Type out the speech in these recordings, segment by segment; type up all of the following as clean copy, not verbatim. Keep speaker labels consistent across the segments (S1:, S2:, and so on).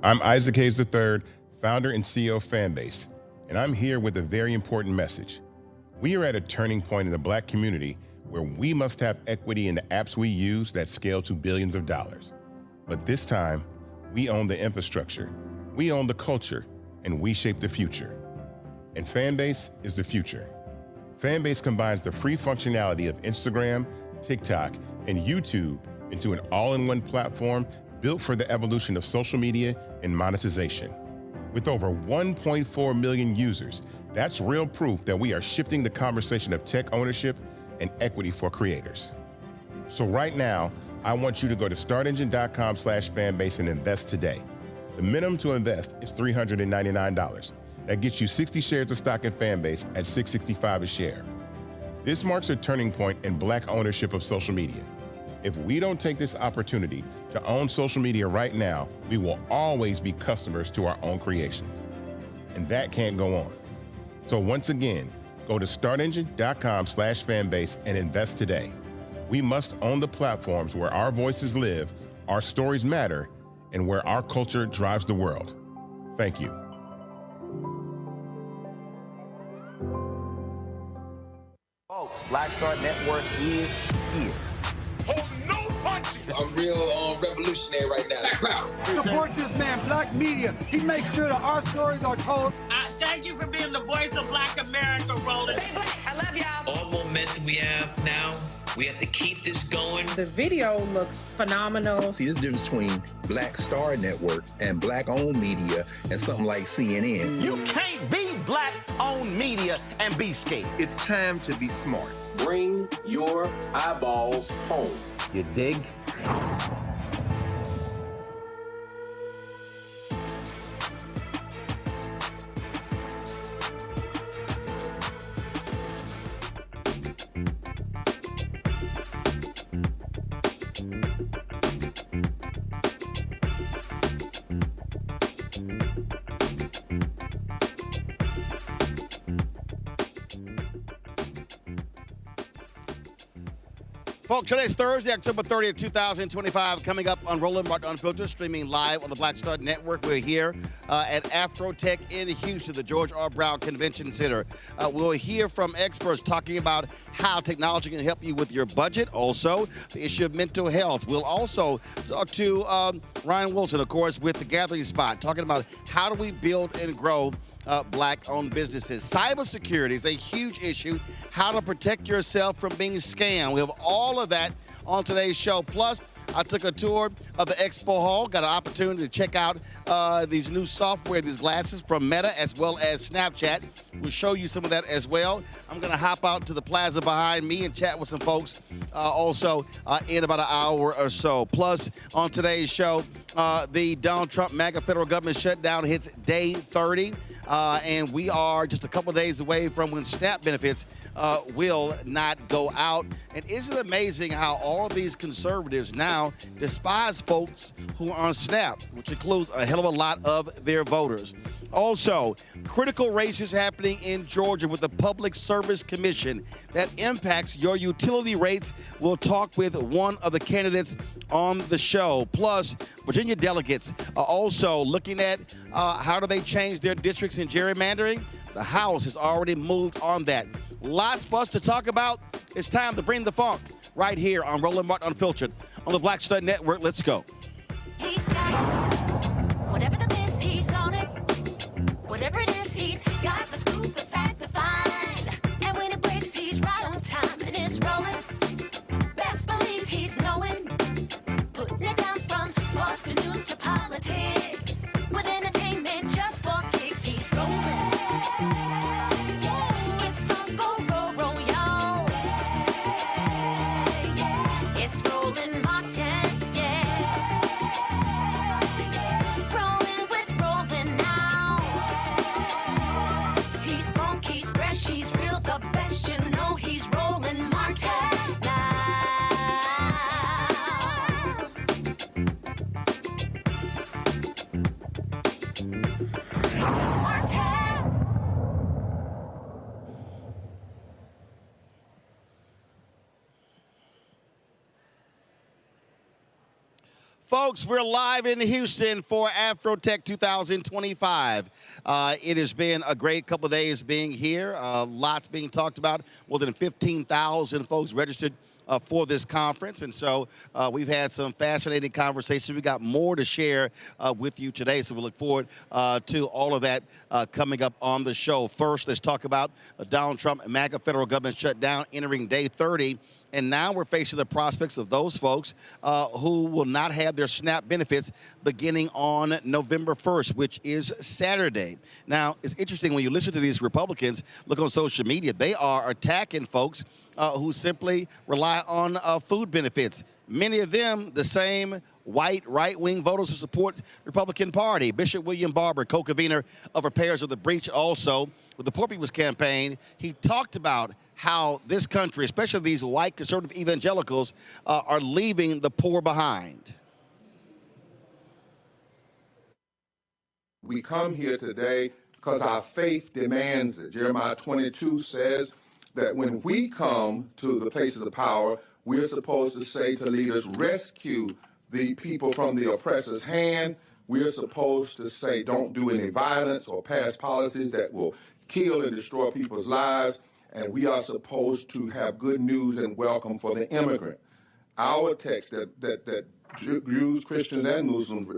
S1: I'm Isaac Hayes III, founder and CEO of Fanbase, and I'm here with a very important message. We are at a turning point in the Black community where we must have equity in the apps we use that scale to billions of dollars. But this time, we own the infrastructure, we own the culture, and we shape the future. And Fanbase is the future. Fanbase combines the free functionality of Instagram, TikTok, and YouTube into an all-in-one platform built for the evolution of social media and monetization. With over 1.4 million users, that's real proof that we are shifting the conversation of tech ownership and equity for creators. So right now, I want you to go to startengine.com/fanbase and invest today. The minimum to invest is $399. That gets you 60 shares of stock in Fanbase at $665 a share. This marks a turning point in Black ownership of social media. If we don't take this opportunity to own social media right now, we will always be customers to our own creations. And that can't go on. So once again, go to startengine.com/fanbase and invest today. We must own the platforms where our voices live, our stories matter, and where our culture drives the world. Thank you.
S2: Folks, Black Star Network is here.
S3: Hold no punches.
S4: I'm real revolutionary right now. Black power.
S5: Support this man, Black Media. He makes sure that our stories are told.
S6: Thank you for being the voice of Black America, Roland.
S7: Stay Black. I love y'all.
S8: All momentum we have now, we have to keep this going.
S9: The video looks phenomenal.
S10: See, there's a difference between Black Star Network and Black-owned media and something like CNN.
S2: You can't be Black-owned media and be scared.
S10: It's time to be smart.
S11: Bring your eyeballs home.
S2: You dig? Folks, today's Thursday, October 30th, 2025, coming up on Roland Martin Unfiltered, streaming live on the Black Star Network. We're here at AfroTech in Houston, the George R. Brown Convention Center. We'll hear from experts talking about how technology can help you with your budget. Also, the issue of mental health. We'll also talk to Ryan Wilson, of course, with The Gathering Spot, talking about how do we build and grow Black-owned businesses. Cybersecurity is a huge issue. How to protect yourself from being scammed. We have all of that on today's show. Plus, I took a tour of the Expo Hall, got an opportunity to check out these new software, these glasses from Meta as well as Snapchat. We'll show you some of that as well. I'm going to hop out to the plaza behind me and chat with some folks also in about an hour or so. Plus, on today's show, the Donald Trump MAGA federal government shutdown hits day 30. And we are just a couple of days away from when SNAP benefits will not go out. And isn't it amazing how all these conservatives now despise folks who are on SNAP, which includes a hell of a lot of their voters. Also, critical races happening in Georgia with the Public Service Commission that impacts your utility rates. We'll talk with one of the candidates on the show. Plus, Virginia delegates are also looking at how do they change their districts in gerrymandering. The House has already moved on that. Lots for us to talk about. It's time to bring the funk right here on Roland Martin Unfiltered on the Black Star Network. Let's go.
S12: He's got it. Whatever the miss, he's on it. Whatever it is, he's got the scoop, the fact, the find. And when it breaks, he's right on time and it's rolling. Best believe he's knowing. Putting it down from sports to news to politics. With entertainment just for kicks, he's rolling. It's on go, roll, y'all. It's Roland Martin, yeah.
S2: folks, we're live in Houston for AfroTech 2025. It has been a great couple of days being here. Lots being talked about. More than 15,000 folks registered for this conference. And so we've had some fascinating conversations. We got more to share with you today. So we look forward to all of that coming up on the show. First, let's talk about Donald Trump and MAGA federal government shutdown entering day 30. And now we're facing the prospects of those folks who will not have their SNAP benefits beginning on November 1st, which is Saturday. Now, it's interesting when you listen to these Republicans, look on social media, they are attacking folks who simply rely on food benefits. Many of them, the same white right-wing voters who support the Republican Party. Bishop William Barber, co-convener of Repairs of the Breach, also with the Poor People's Campaign, he talked about how this country, especially these white conservative evangelicals, are leaving the poor behind.
S7: We come here today because our faith demands it. Jeremiah 22 says that when we come to the places of power, we're supposed to say to leaders, rescue the people from the oppressor's hand. We're supposed to say, don't do any violence or pass policies that will kill and destroy people's lives. And we are supposed to have good news and welcome for the immigrant. Our text that Jews, Christians, and Muslims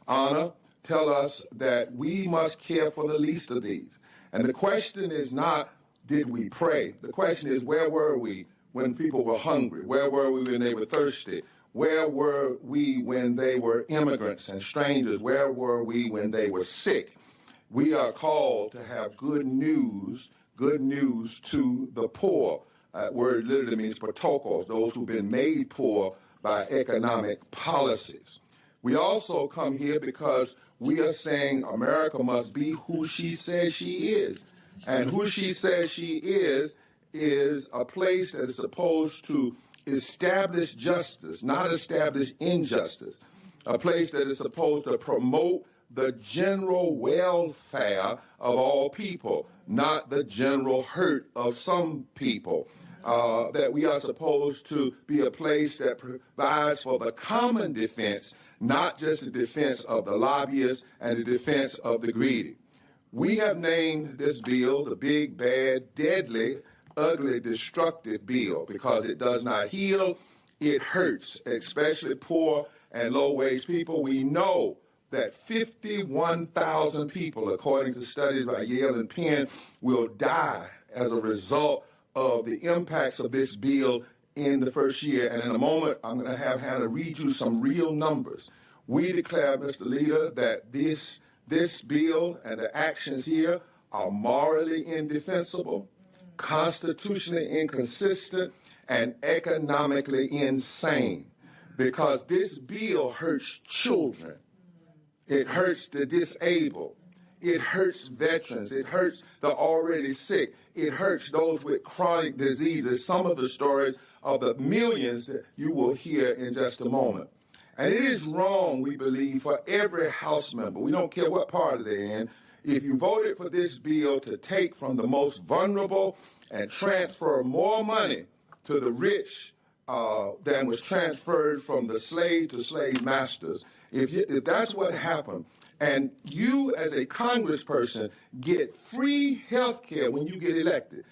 S7: honor tell us that we must care for the least of these. And the question is not, did we pray? The question is, where were we when people were hungry? Where were we when they were thirsty? Where were we when they were immigrants and strangers? Where were we when they were sick? We are called to have good news to the poor. Word literally means protokos, those who've been made poor by economic policies. We also come here because we are saying America must be who she says she is. And who she says she is a place that is supposed to establish justice, not establish injustice. A place that is supposed to promote the general welfare of all people, not the general hurt of some people. That we are supposed to be a place that provides for the common defense, not just the defense of the lobbyists and the defense of the greedy. We have named this bill the big, bad, deadly, ugly, destructive bill because it does not heal, it hurts, especially poor and low-wage people. We know that 51,000 people, according to studies by Yale and Penn, will die as a result of the impacts of this bill in the first year. And in a moment, I'm going to have Hannah read you some real numbers. We declare, Mr. Leader, that this bill and the actions here are morally indefensible, constitutionally inconsistent, and economically insane. Because this bill hurts children. It hurts the disabled. It hurts veterans. It hurts the already sick. It hurts those with chronic diseases. Some of the stories of the millions that you will hear in just a moment. And it is wrong, we believe, for every House member, we don't care what party they're in, if you voted for this bill to take from the most vulnerable and transfer more money to the rich than was transferred from the slave to slave masters. If that's what happened, and you as a congressperson get free health care when you get elected,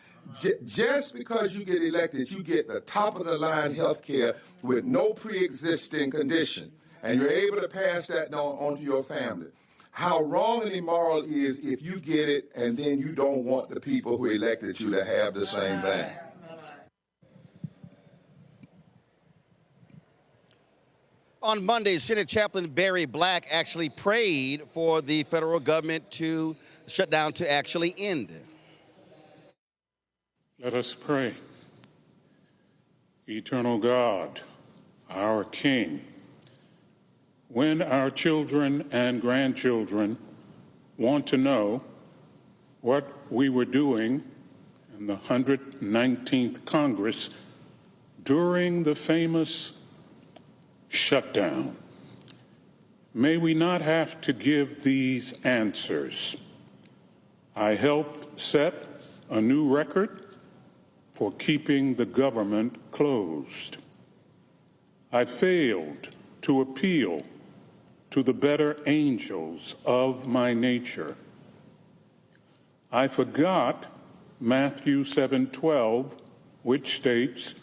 S7: just because you get elected, you get the top-of-the-line health care with no pre-existing condition, and you're able to pass that on to your family. How wrong and immoral is if you get it and then you don't want the people who elected you to have the same thing.
S2: On Monday, Senate Chaplain Barry Black actually prayed for the federal government to shut down to actually end.
S13: Let us pray. Eternal God, our King, when our children and grandchildren want to know what we were doing in the 119th Congress during the famous shutdown, may we not have to give these answers. I helped set a new record for keeping the government closed. I failed to appeal to the better angels of my nature. I forgot Matthew 7:12, which states,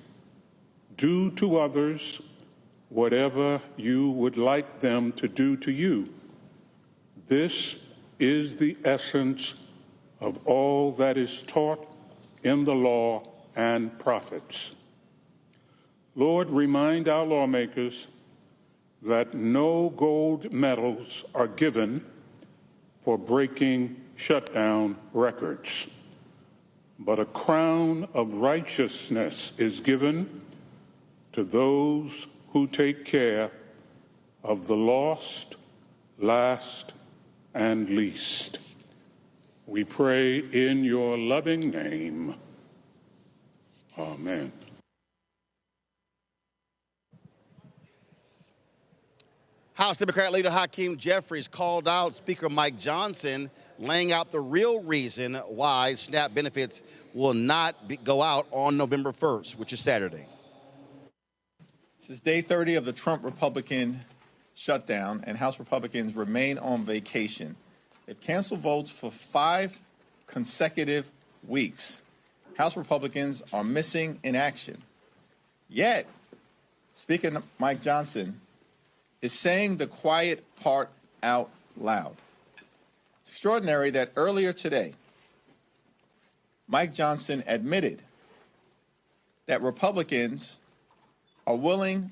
S13: "Do to others whatever you would like them to do to you." This is the essence of all that is taught in the law and prophets. Lord, remind our lawmakers that no gold medals are given for breaking shutdown records, but a crown of righteousness is given to those who take care of the lost, last, and least. We pray in your loving name. Amen.
S2: House Democrat leader Hakeem Jeffries called out Speaker Mike Johnson, laying out the real reason why SNAP benefits will not go out on November 1st, which is Saturday.
S14: This is day 30 of the Trump Republican shutdown, and House Republicans remain on vacation. They've canceled votes for 5 consecutive weeks. House Republicans are missing in action. Yet, Speaker Mike Johnson is saying the quiet part out loud. It's extraordinary that earlier today, Mike Johnson admitted that Republicans are willing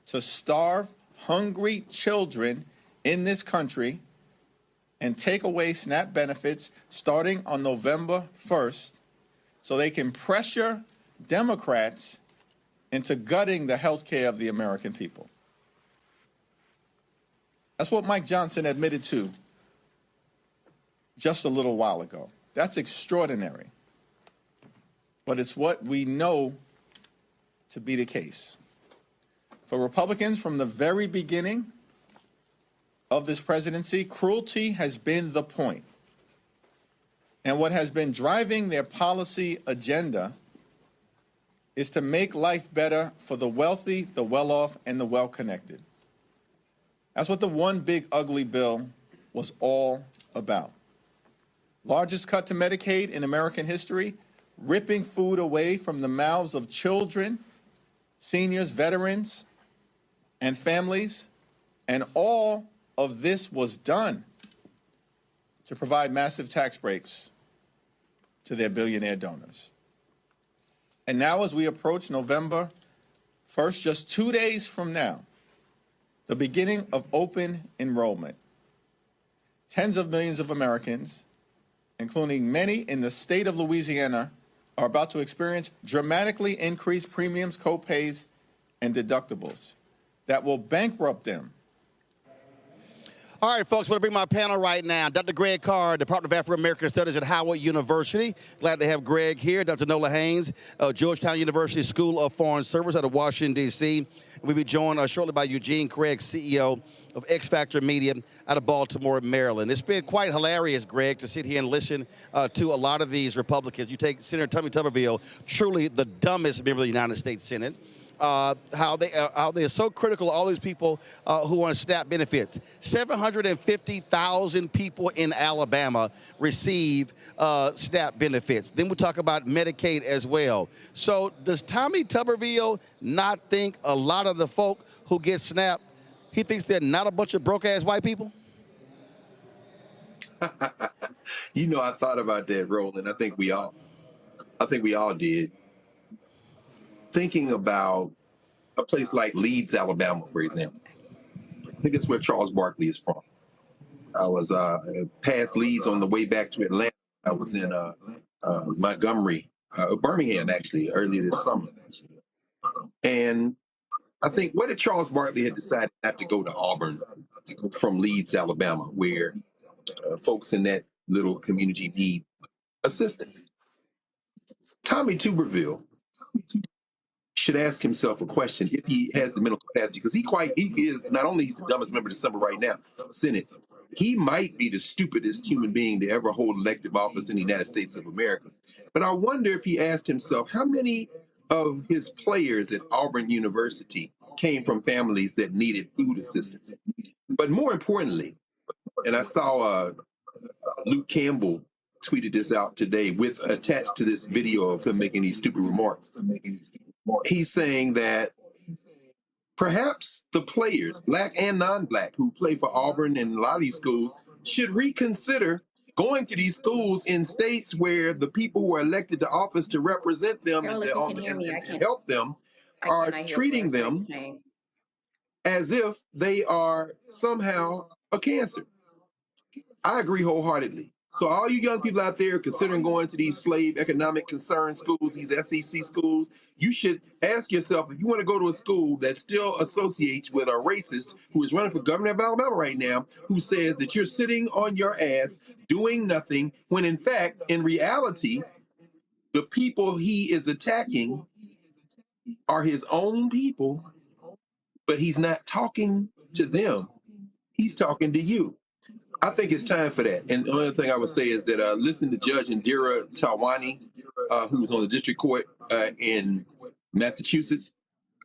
S14: to starve hungry children in this country and take away SNAP benefits starting on November 1st so they can pressure Democrats into gutting the health care of the American people. That's what Mike Johnson admitted to just a little while ago. That's extraordinary. But it's what we know to be the case. For Republicans, from the very beginning of this presidency, cruelty has been the point. And what has been driving their policy agenda is to make life better for the wealthy, the well-off, and the well-connected. That's what the one big ugly bill was all about. Largest cut to Medicaid in American history, ripping food away from the mouths of children, seniors, veterans, and families. And all of this was done to provide massive tax breaks to their billionaire donors. And now, as we approach November 1st, just 2 days from now, the beginning of open enrollment, tens of millions of Americans, including many in the state of Louisiana, are about to experience dramatically increased premiums, co-pays, and deductibles that will bankrupt them.
S2: All right, folks, I'm going to bring my panel right now. Dr. Greg Carr, Department of Afro-American Studies at Howard University. Glad to have Greg here. Dr. Nola Haynes, Georgetown University School of Foreign Service out of Washington, D.C. We'll be joined shortly by Eugene Craig, CEO of X Factor Media out of Baltimore, Maryland. It's been quite hilarious, Greg, to sit here and listen to a lot of these Republicans. You take Senator Tommy Tuberville, truly the dumbest member of the United States Senate. How they are so critical of all these people who want SNAP benefits. 750,000 people in Alabama receive SNAP benefits. Then we'll talk about Medicaid as well. So does Tommy Tuberville not think a lot of the folk who get SNAP, he thinks they're not a bunch of broke-ass white people?
S15: You know, I thought about that, Roland. I think we all did. Thinking about a place like Leeds, Alabama, for example. I think it's where Charles Barkley is from. I was past Leeds on the way back to Atlanta. I was in Montgomery, Birmingham, actually, earlier this summer. And I think, what if Charles Barkley had decided not to go to Auburn from Leeds, Alabama, where folks in that little community need assistance? Tommy Tuberville should ask himself a question if he has the mental capacity, because he is not only he's the dumbest member of the Senate, he might be the stupidest human being to ever hold elective office in the United States of America. But I wonder if he asked himself how many of his players at Auburn University came from families that needed food assistance. But more importantly, and I saw Luke Campbell tweeted this out today with attached to this video of him making these stupid remarks. He's saying that perhaps the players, black and non-black, who play for Auburn and a lot of these schools should reconsider going to these schools in states where the people who are elected to office to represent them and help them are treating them as if they are somehow a cancer. I agree wholeheartedly. So all you young people out there considering going to these slave economic concern schools, these SEC schools, you should ask yourself, if you want to go to a school that still associates with a racist who is running for governor of Alabama right now, who says that you're sitting on your ass doing nothing, when in fact, in reality, the people he is attacking are his own people, but he's not talking to them. He's talking to you. I think it's time for that. And the only thing I would say is that listening to Judge Indira Tawani, who was on the district court in Massachusetts,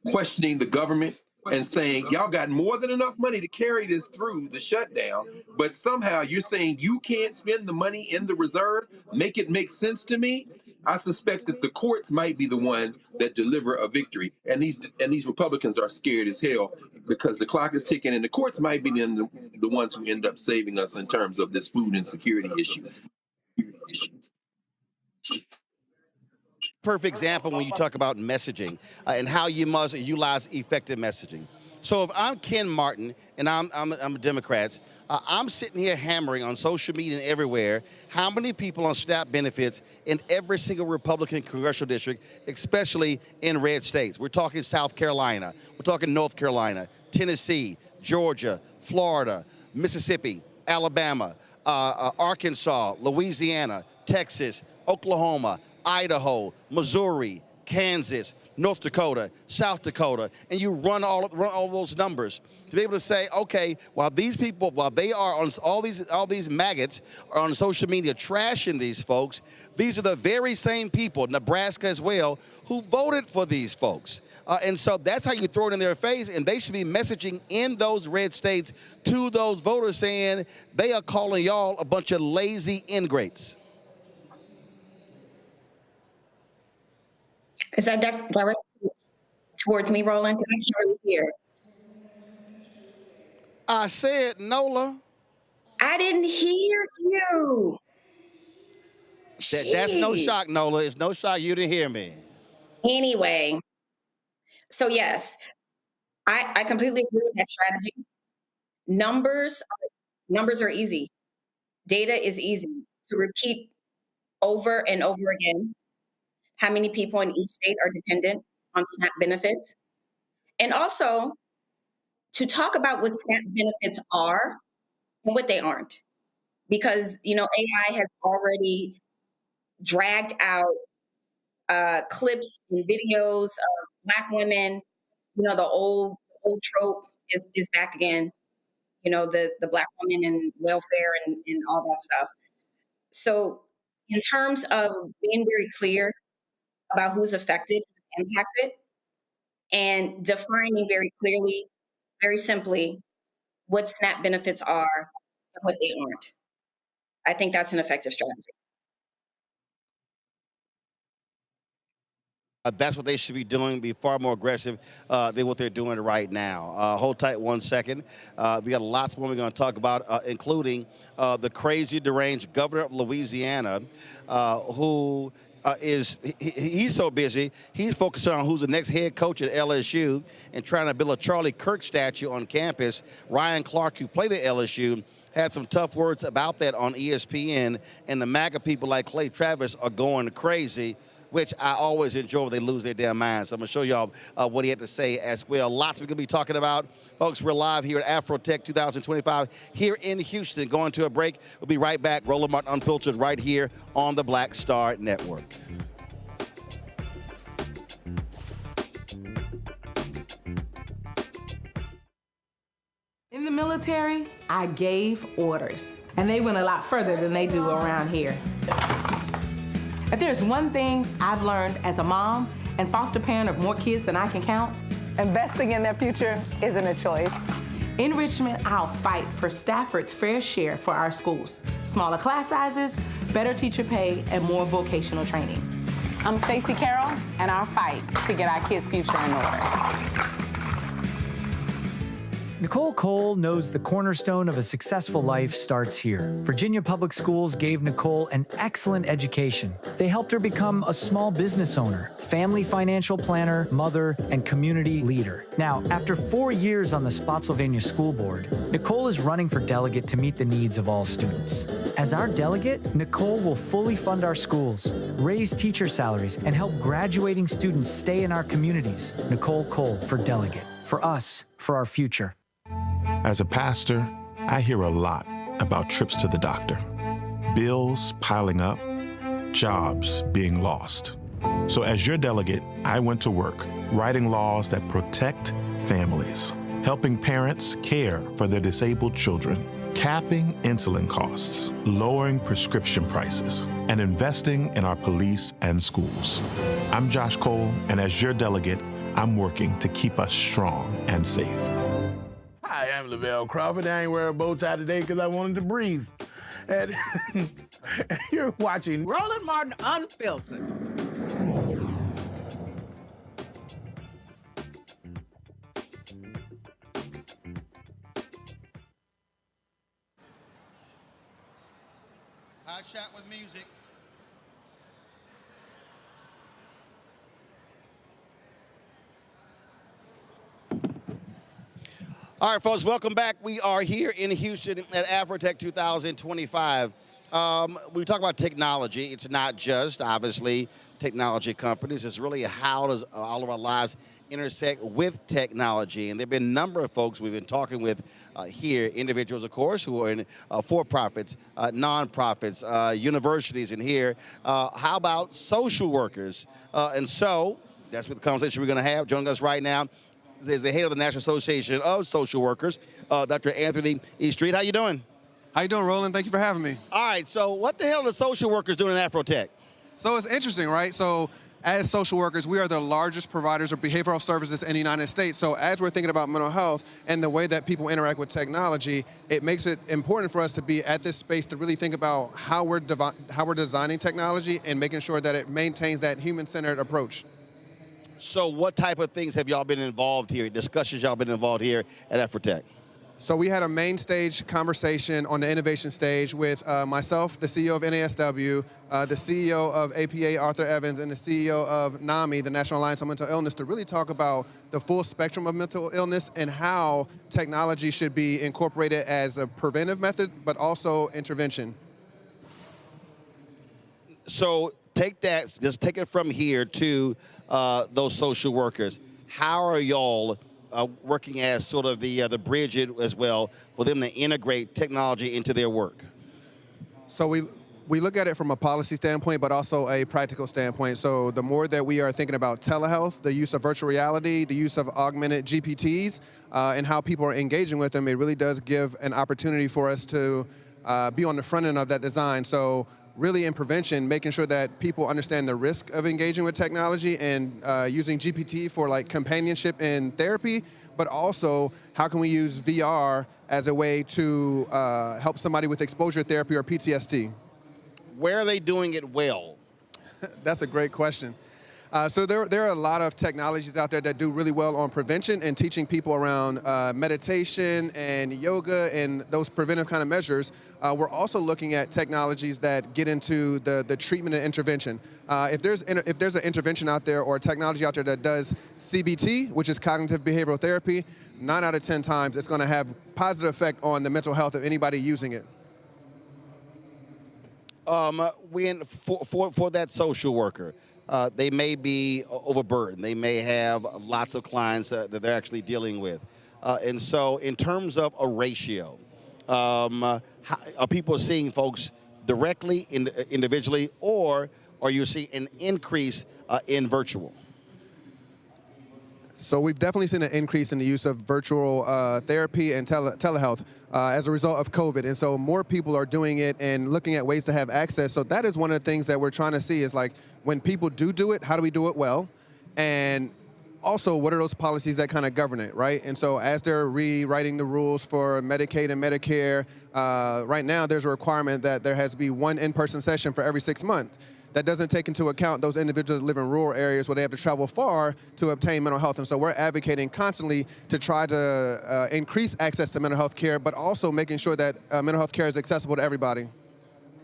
S15: questioning the government and saying, y'all got more than enough money to carry this through the shutdown, but somehow you're saying you can't spend the money in the reserve, make it make sense to me. I suspect that the courts might be the one that deliver a victory. And these Republicans are scared as hell because the clock is ticking, and the courts might be the ones who end up saving us in terms of this food insecurity issue.
S2: Perfect example when you talk about messaging and how you must utilize effective messaging. So if I'm Ken Martin and I'm a Democrat, I'm sitting here hammering on social media and everywhere how many people on SNAP benefits in every single Republican congressional district, especially in red states. We're talking South Carolina, we're talking North Carolina, Tennessee, Georgia, Florida, Mississippi, Alabama, Arkansas, Louisiana, Texas, Oklahoma, Idaho, Missouri, Kansas, North Dakota, South Dakota, and you run all those numbers to be able to say, okay, while these people, while they are on all these maggots are on social media trashing these folks, these are the very same people, Nebraska as well, who voted for these folks. And so that's how you throw it in their face, and they should be messaging in those red states to those voters saying they are calling y'all a bunch of lazy ingrates.
S9: Is that directed towards me, Roland? Because I can't really hear.
S2: I said, Nola.
S9: I didn't hear you.
S2: That's no shock, Nola. It's no shock you didn't hear me.
S9: Anyway, so yes, I completely agree with that strategy. Numbers are easy. Data is easy to repeat over and over again. How many people in each state are dependent on SNAP benefits? And also to talk about what SNAP benefits are and what they aren't. Because, AI has already dragged out clips and videos of Black women. The old trope is back again. The Black woman and welfare and all that stuff. So in terms of being very clear about who's affected, who's impacted, and defining very clearly, very simply, what SNAP benefits are and what they aren't. I think that's an effective strategy.
S2: That's what they should be doing, be far more aggressive than what they're doing right now. Hold tight 1 second. We got lots more we're going to talk about, including the crazy, deranged governor of Louisiana, who he's so busy, he's focusing on who's the next head coach at LSU and trying to build a Charlie Kirk statue on campus. Ryan Clark, who played at LSU, had some tough words about that on ESPN, and the MAGA people like Clay Travis are going crazy, which I always enjoy when they lose their damn minds. So I'm going to show y'all what he had to say as well. Lots we're going to be talking about. Folks, we're live here at AfroTech 2025 here in Houston. Going to a break. We'll be right back. Roland Martin Unfiltered right here on the Black Star Network.
S16: In the military, I gave orders, and they went a lot further than they do around here. If there's one thing I've learned as a mom and foster parent of more kids than I can count, Investing in their future isn't a choice. In Richmond, I'll fight for Stafford's fair share for our schools. Smaller class sizes, better teacher pay, and more vocational training. I'm Stacey Carroll, and I'll fight to get our kids' future in order.
S17: Nicole Cole knows the cornerstone of a successful life starts here. Virginia Public Schools gave Nicole an excellent education. They helped her become a small business owner, family financial planner, mother, and community leader. Now, after 4 years on the Spotsylvania School Board, Nicole is running for delegate to meet the needs of all students. As our delegate, Nicole will fully fund our schools, raise teacher salaries, and help graduating students stay in our communities. Nicole Cole for delegate. For us, for our future.
S18: As a pastor, I hear a lot about trips to the doctor, bills piling up, jobs being lost. So as your delegate, I went to work writing laws that protect families, helping parents care for their disabled children, capping insulin costs, lowering prescription prices, and investing in our police and schools. I'm Josh Cole, and as your delegate, I'm working to keep us strong and safe.
S19: Hi, I'm Lavelle Crawford. I ain't wearing a bow tie today because I wanted to breathe. And you're watching
S20: Roland Martin Unfiltered.
S2: Hot shot with music. All right, folks, welcome back. We are here in Houston at AfroTech 2025. We talk about technology. It's not just, obviously, technology companies. It's really how does all of our lives intersect with technology. And there have been a number of folks we've been talking with here, individuals, of course, who are in for-profits, nonprofits, universities, and here. How about social workers? And so that's what the conversation we're going to have. Joining us right now is the head of the National Association of Social Workers, Dr. Anthony E. Street. How you doing?
S21: How you doing, Roland? Thank you for having me.
S2: All right, so what the hell are the social workers doing in AfroTech?
S21: So it's interesting, right? So as social workers, we are the largest providers of behavioral services in the United States. So as we're thinking about mental health and the way that people interact with technology, it makes it important for us to be at this space to really think about how we're designing technology and making sure that it maintains that human-centered approach.
S2: So what type of things have y'all been involved here, discussions y'all been involved here at AfroTech?
S21: So we had a main stage conversation on the innovation stage with myself, the CEO of NASW, the CEO of APA, Arthur Evans, and the CEO of NAMI, the National Alliance on Mental Illness, to really talk about the full spectrum of mental illness and how technology should be incorporated as a preventive method, but also intervention.
S2: So take that, just take it from here to those social workers. How are y'all working as sort of the bridge as well for them to integrate technology into their work?
S21: So we look at it from a policy standpoint, but also a practical standpoint. So the more that we are thinking about telehealth, the use of virtual reality, the use of augmented GPTs, and how people are engaging with them, it really does give an opportunity for us to be on the front end of that design. So really in prevention, making sure that people understand the risk of engaging with technology and using GPT for like companionship and therapy, but also how can we use VR as a way to help somebody with exposure therapy or PTSD?
S2: Where are they doing it well?
S21: That's a great question. So there are a lot of technologies out there that do really well on prevention and teaching people around meditation and yoga and those preventive kind of measures. We're also looking at technologies that get into the treatment and intervention. If there's an intervention out there or a technology out there that does CBT, which is cognitive behavioral therapy, 9 out of 10 times it's going to have positive effect on the mental health of anybody using it.
S2: For that social worker, they may be overburdened. They may have lots of clients that they're actually dealing with. And so in terms of a ratio, are people seeing folks directly, individually, or are you seeing an increase in virtual?
S21: So we've definitely seen an increase in the use of virtual therapy and telehealth as a result of COVID. And so more people are doing it and looking at ways to have access. So that is one of the things that we're trying to see is like when people do it, how do we do it well? And also, what are those policies that kind of govern it, right? And so as they're rewriting the rules for Medicaid and Medicare, right now there's a requirement that there has to be one in-person session for every 6 months. That doesn't take into account those individuals that live in rural areas where they have to travel far to obtain mental health. And so we're advocating constantly to try to increase access to mental health care, but also making sure that mental health care is accessible to everybody.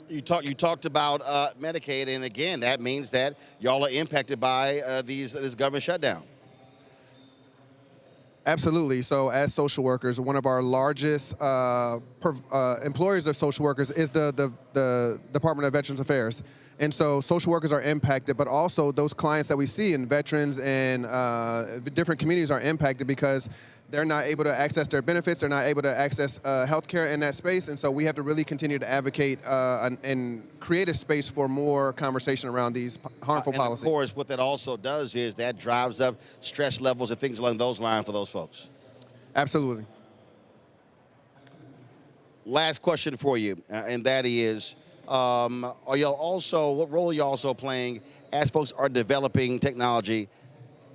S2: You talked about Medicaid, and again, that means that y'all are impacted by this government shutdown.
S21: Absolutely. So as social workers, one of our largest employers of social workers is the Department of Veterans Affairs. And so social workers are impacted, but also those clients that we see in veterans and different communities are impacted because they're not able to access their benefits, they're not able to access health care in that space. And so we have to really continue to advocate and create a space for more conversation around these harmful policies.
S2: Of course, what that also does is that drives up stress levels and things along those lines for those folks.
S21: Absolutely.
S2: Last question for you, and that is, what role are you also playing as folks are developing technology?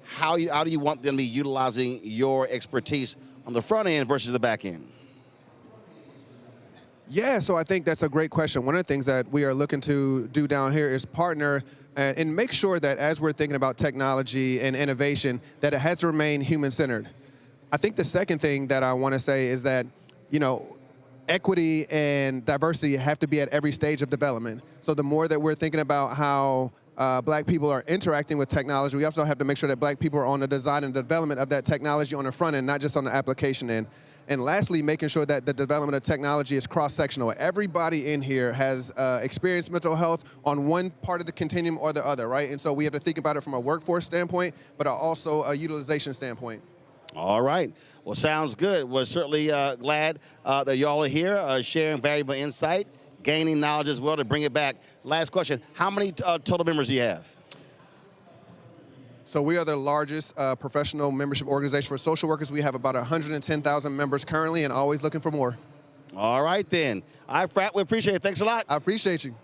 S2: How do you want them to be utilizing your expertise on the front end versus the back end?
S21: Yeah, so I think that's a great question. One of the things that we are looking to do down here is partner and make sure that as we're thinking about technology and innovation, that it has to remain human-centered. I think the second thing that I want to say is that, equity and diversity have to be at every stage of development. So the more that we're thinking about how Black people are interacting with technology, we also have to make sure that Black people are on the design and development of that technology on the front end, not just on the application end. And lastly, making sure that the development of technology is cross-sectional. Everybody in here has experienced mental health on one part of the continuum or the other, right? And so we have to think about it from a workforce standpoint, but also a utilization standpoint.
S2: All right. Well, sounds good. We're certainly glad that y'all are here sharing valuable insight, gaining knowledge as well to bring it back. Last question. How many total members do you have?
S21: So we are the largest professional membership organization for social workers. We have about 110,000 members currently and always looking for more.
S2: All right, then. All right, Frat, we appreciate it. Thanks a lot.
S21: I appreciate you.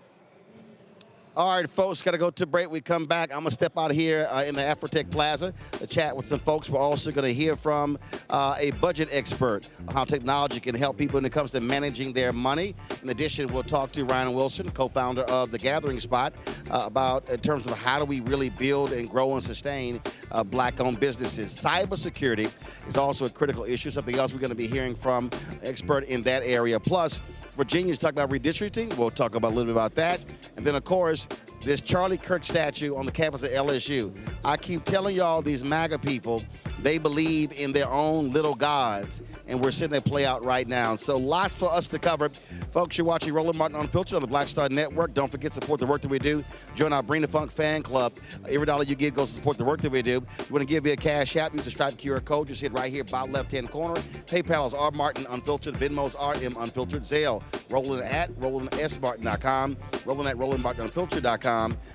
S2: All right, folks, got to go to break. We come back. I'm going to step out here in the AfroTech Plaza to chat with some folks. We're also going to hear from a budget expert on how technology can help people when it comes to managing their money. In addition, we'll talk to Ryan Wilson, co-founder of The Gathering Spot, about in terms of how do we really build and grow and sustain Black-owned businesses. Cybersecurity is also a critical issue, something else we're going to be hearing from an expert in that area. Plus, Virginia's talking about redistricting. We'll talk about a little bit about that. And then, of course, this Charlie Kirk statue on the campus of LSU. I keep telling y'all, these MAGA people, they believe in their own little gods, and we're seeing that play out right now. So lots for us to cover. Folks, you're watching Roland Martin Unfiltered on the Black Star Network. Don't forget to support the work that we do. Join our Bring the Funk fan club. Every dollar you give goes to support the work that we do. You want to give me a cash app, use the Stripe QR code. Just hit right here, bottom left-hand corner. PayPal is R Martin Unfiltered. Venmo's RM Unfiltered. Zelle, Roland at RolandSMartin.com. Roland at RolandMartinUnfiltered.com.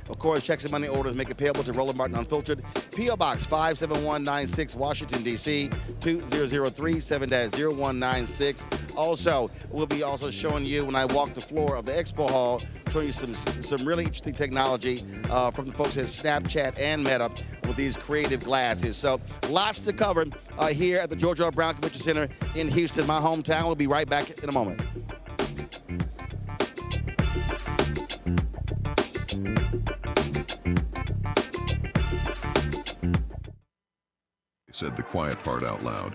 S2: Of course, checks and money orders make it payable to Roland Martin Unfiltered. P.O. Box 57196, Washington, D.C. 2003 7-0196. Also, we'll be also showing you when I walk the floor of the expo hall, showing you some really interesting technology from the folks at Snapchat and Meta with these creative glasses. So lots to cover here at the George R. Brown Convention Center in Houston, my hometown. We'll be right back in a moment.
S1: Said the quiet part out loud.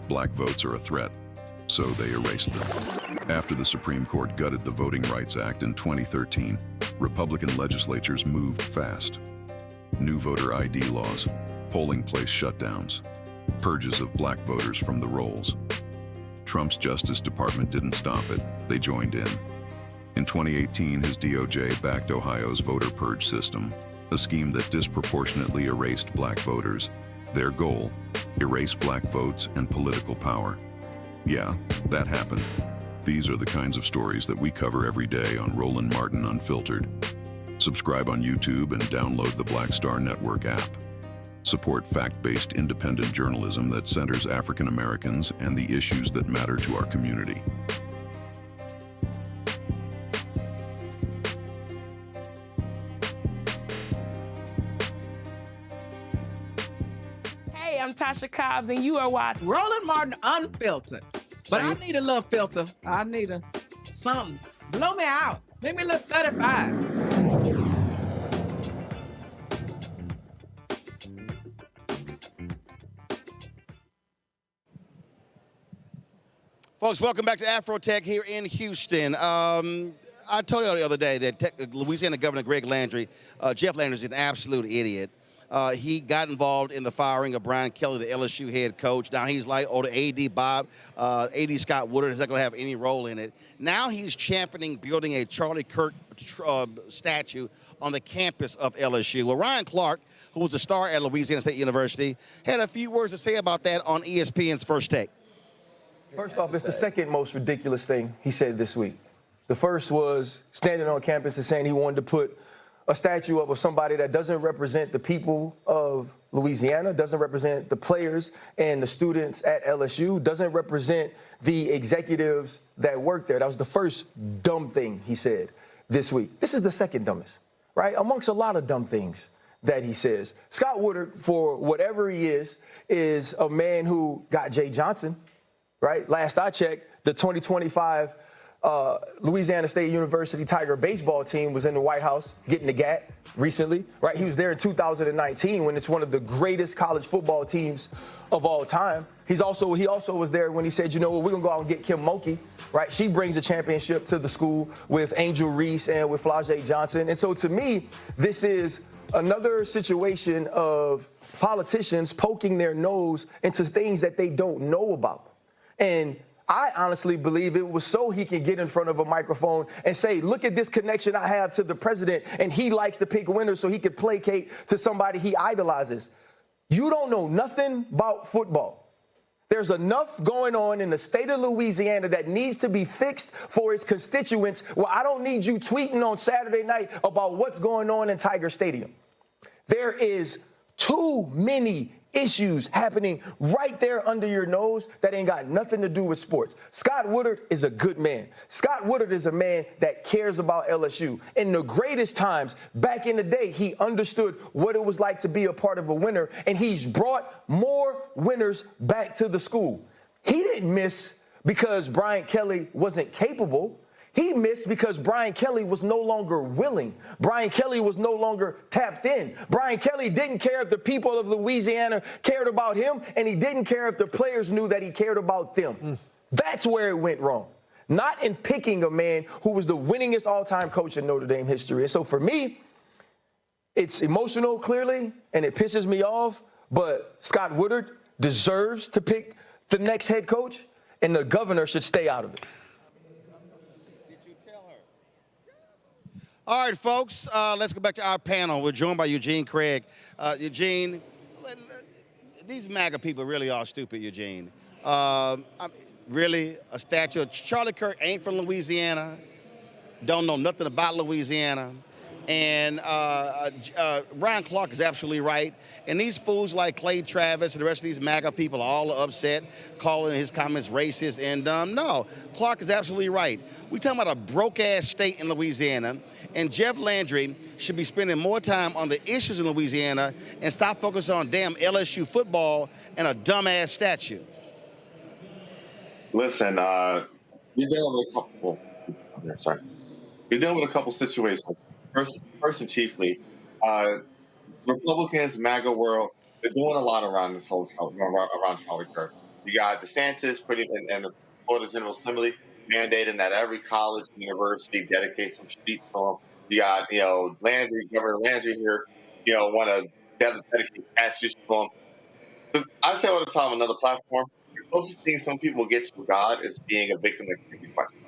S1: Black votes are a threat, so they erased them. After the Supreme Court gutted the Voting Rights Act in 2013, Republican legislatures moved fast. New voter ID laws, polling place shutdowns, purges of black voters from the rolls. Trump's Justice Department didn't stop it, they joined in. In 2018, his DOJ backed Ohio's voter purge system, a scheme that disproportionately erased black voters. Their goal, erase black votes and political power. Yeah, that happened. These are the kinds of stories that we cover every day on Roland Martin Unfiltered. Subscribe on YouTube and download the Black Star Network app. Support fact-based independent journalism that centers African Americans and the issues that matter to our community.
S20: I'm Tasha Cobbs, and you are watching Roland Martin Unfiltered. But I need a little filter. I need something. Blow me out. Make me look 35.
S2: Folks, welcome back to AfroTech here in Houston. I told you the other day that Louisiana Governor Greg Landry, Jeff Landry, is an absolute idiot. He got involved in the firing of Brian Kelly, the LSU head coach. Now he's like, oh, the AD Bob, AD Scott Woodard is not going to have any role in it. Now he's championing building a Charlie Kirk statue on the campus of LSU. Well, Ryan Clark, who was a star at Louisiana State University, had a few words to say about that on ESPN's First Take.
S3: First off, it's the second most ridiculous thing he said this week. The first was standing on campus and saying he wanted to put a statue up of somebody that doesn't represent the people of Louisiana, doesn't represent the players and the students at LSU, doesn't represent the executives that work there. That was the first dumb thing he said this week. This is the second dumbest, right? Amongst a lot of dumb things that he says. Scott Woodard, for whatever he is a man who got Jay Johnson, right? Last I checked, the 2025 Louisiana State University Tiger baseball team was in the White House getting the GAT recently, right? He was there in 2019 when it's one of the greatest college football teams of all time. He also was there when he said, you know what, we're going to go out and get Kim Mulkey, right? She brings a championship to the school with Angel Reese and with Flau'jae Johnson. And so to me, this is another situation of politicians poking their nose into things that they don't know about. And I honestly believe it was so he can get in front of a microphone and say, look at this connection I have to the president, and he likes to pick winners so he could placate to somebody he idolizes. You don't know nothing about football. There's enough going on in the state of Louisiana that needs to be fixed for its constituents. Well, I don't need you tweeting on Saturday night about what's going on in Tiger Stadium. There is too many issues happening right there under your nose that ain't got nothing to do with sports. Scott Woodard is a good man. Scott Woodard is a man that cares about LSU. In the greatest times, back in the day, he understood what it was like to be a part of a winner, and he's brought more winners back to the school. He didn't miss because Brian Kelly wasn't capable. He missed because Brian Kelly was no longer willing. Brian Kelly was no longer tapped in. Brian Kelly didn't care if the people of Louisiana cared about him, and he didn't care if the players knew that he cared about them. That's where it went wrong. Not in picking a man who was the winningest all-time coach in Notre Dame history. And so for me, it's emotional, clearly, and it pisses me off, but Scott Woodard deserves to pick the next head coach, and the governor should stay out of it.
S2: All right, folks, let's go back to our panel. We're joined by Eugene Craig. Eugene, these MAGA people really are stupid, Eugene. Really, a statue of Charlie Kirk ain't from Louisiana, don't know nothing about Louisiana. And Ryan Clark is absolutely right. And these fools like Clay Travis and the rest of these MAGA people are all upset, calling his comments racist. And no, Clark is absolutely right. We're talking about a broke-ass state in Louisiana, and Jeff Landry should be spending more time on the issues in Louisiana and stop focusing on damn LSU football and a dumbass statue.
S22: Listen, you're dealing with a couple. Sorry, you're dealing with a couple situations. First and chiefly, Republicans, MAGA world, they're doing a lot around this whole around Charlie Kirk. You got DeSantis and the Florida General Assembly mandating that every college and university dedicate some streets to him. You got, Landry, Governor Landry here, want to dedicate statues to him. I say all the time on another platform, the closest thing some people get to God is being a victim that can't be questioned.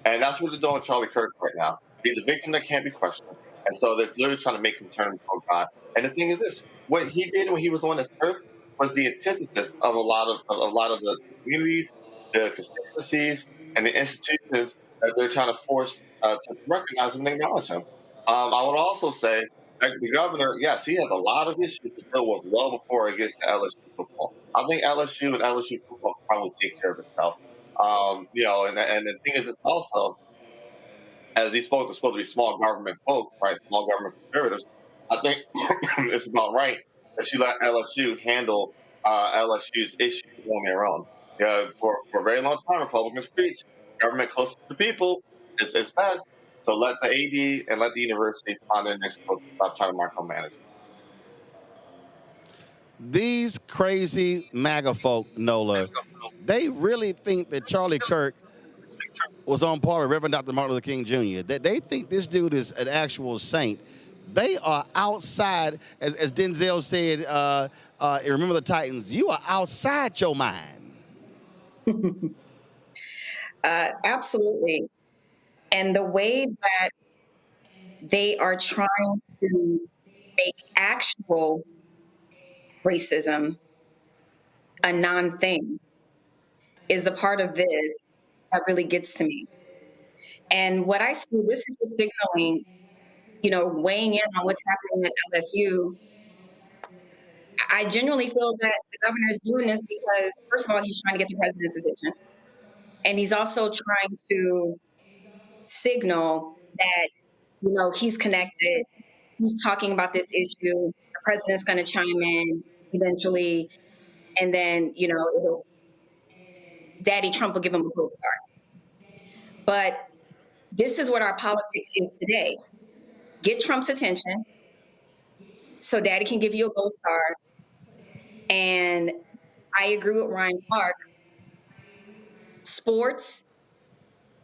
S22: And that's what they're doing with Charlie Kirk right now. He's a victim that can't be questioned. And so they're literally trying to make him turn from God. And the thing is this, what he did when he was on this earth was the antithesis of a lot of the communities, the constituencies, and the institutions that they're trying to force to recognize him and acknowledge him. I would also say that the governor, yes, he has a lot of issues to deal with well before it gets to LSU football. I think LSU and LSU football probably take care of itself. And the thing is, it's also, as these folks are supposed to be small government folk, right? Small government conspirators. I think it's about right that you let LSU handle LSU's issues on their own. For a very long time, Republicans preach government close to the people is best. So let the AD and let the universities find their next book. Stop trying to micromanage.
S2: These crazy MAGA folk, Nola, they really think that Charlie Kirk was on par with Reverend Dr. Martin Luther King Jr. They think this dude is an actual saint. They are outside, as Denzel said, in Remember the Titans, you are outside your mind.
S9: Absolutely. And the way that they are trying to make actual racism a non-thing is a part of this that really gets to me. And what I see, this is just signaling, weighing in on what's happening at LSU. I genuinely feel that the governor is doing this because, first of all, he's trying to get the president's attention. And he's also trying to signal that, he's connected. He's talking about this issue. The president's going to chime in eventually. And then, Daddy Trump will give him a gold star. But this is what our politics is today. Get Trump's attention so Daddy can give you a gold star. And I agree with Ryan Clark. Sports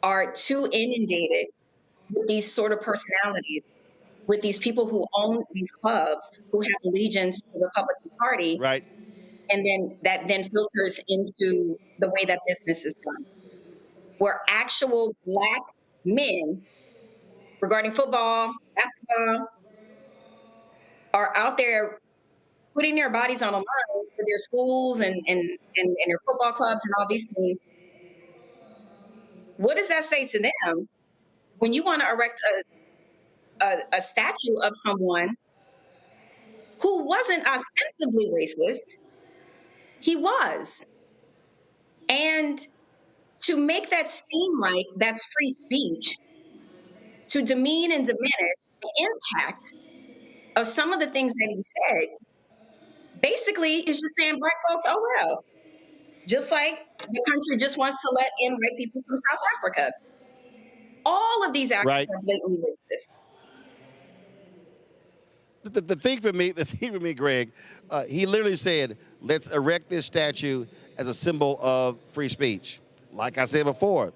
S9: are too inundated with these sort of personalities, with these people who own these clubs, who have allegiance to the Republican Party.
S2: Right.
S9: And then that then filters into the way that business is done. Where actual Black men, regarding football, basketball, are out there putting their bodies on the line for their schools and their football clubs and all these things. What does that say to them when you want to erect a statue of someone who wasn't ostensibly racist? He was. And to make that seem like that's free speech, to demean and diminish the impact of some of the things that he said, basically is just saying Black folks, oh well. Just like the country just wants to let in white people from South Africa. All of these actions are blatantly racist.
S2: The thing for me, Greg, he literally said, let's erect this statue as a symbol of free speech. Like I said before,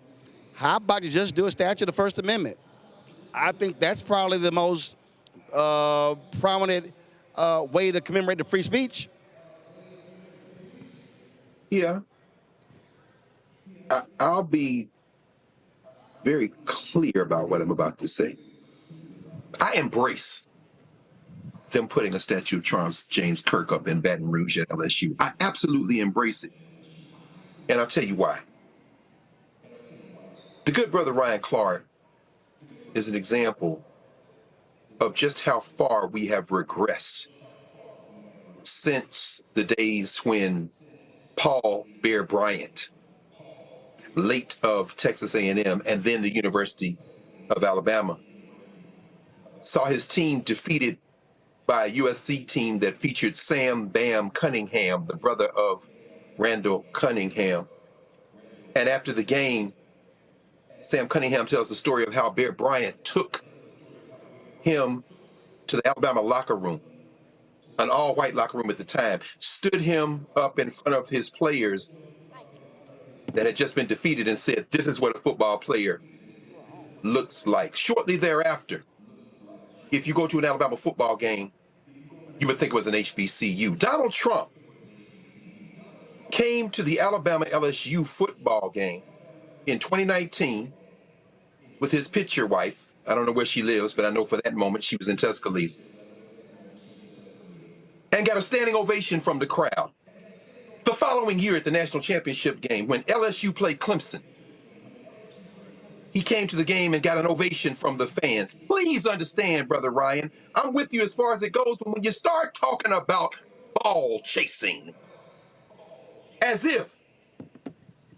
S2: how about you just do a statue of the First Amendment? I think that's probably the most prominent way to commemorate the free speech.
S15: Yeah. I'll be very clear about what I'm about to say. I embrace them putting a statue of Charles James Kirk up in Baton Rouge at LSU. I absolutely embrace it. And I'll tell you why. The good brother Ryan Clark is an example of just how far we have regressed since the days when Paul Bear Bryant, late of Texas A&M and then the University of Alabama, saw his team defeated by a USC team that featured Sam Bam Cunningham, the brother of Randall Cunningham. And after the game, Sam Cunningham tells the story of how Bear Bryant took him to the Alabama locker room, an all-white locker room at the time, stood him up in front of his players that had just been defeated and said, this is what a football player looks like. Shortly thereafter, if you go to an Alabama football game, you would think it was an HBCU. Donald Trump came to the Alabama LSU football game in 2019 with his picture wife. I don't know where she lives, but I know for that moment she was in Tuscaloosa. And got a standing ovation from the crowd. The following year at the national championship game, when LSU played Clemson, he came to the game and got an ovation from the fans. Please understand, Brother Ryan, I'm with you as far as it goes, but when you start talking about ball chasing, as if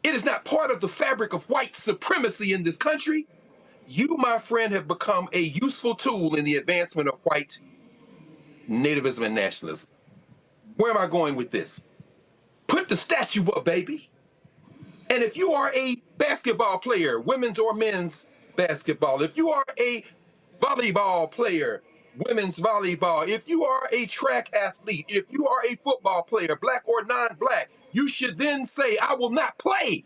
S15: it is not part of the fabric of white supremacy in this country, you, my friend, have become a useful tool in the advancement of white nativism and nationalism. Where am I going with this? Put the statue up, baby. And if you are a basketball player, women's or men's basketball, if you are a volleyball player, women's volleyball, if you are a track athlete, if you are a football player, black or non-black, you should then say, I will not play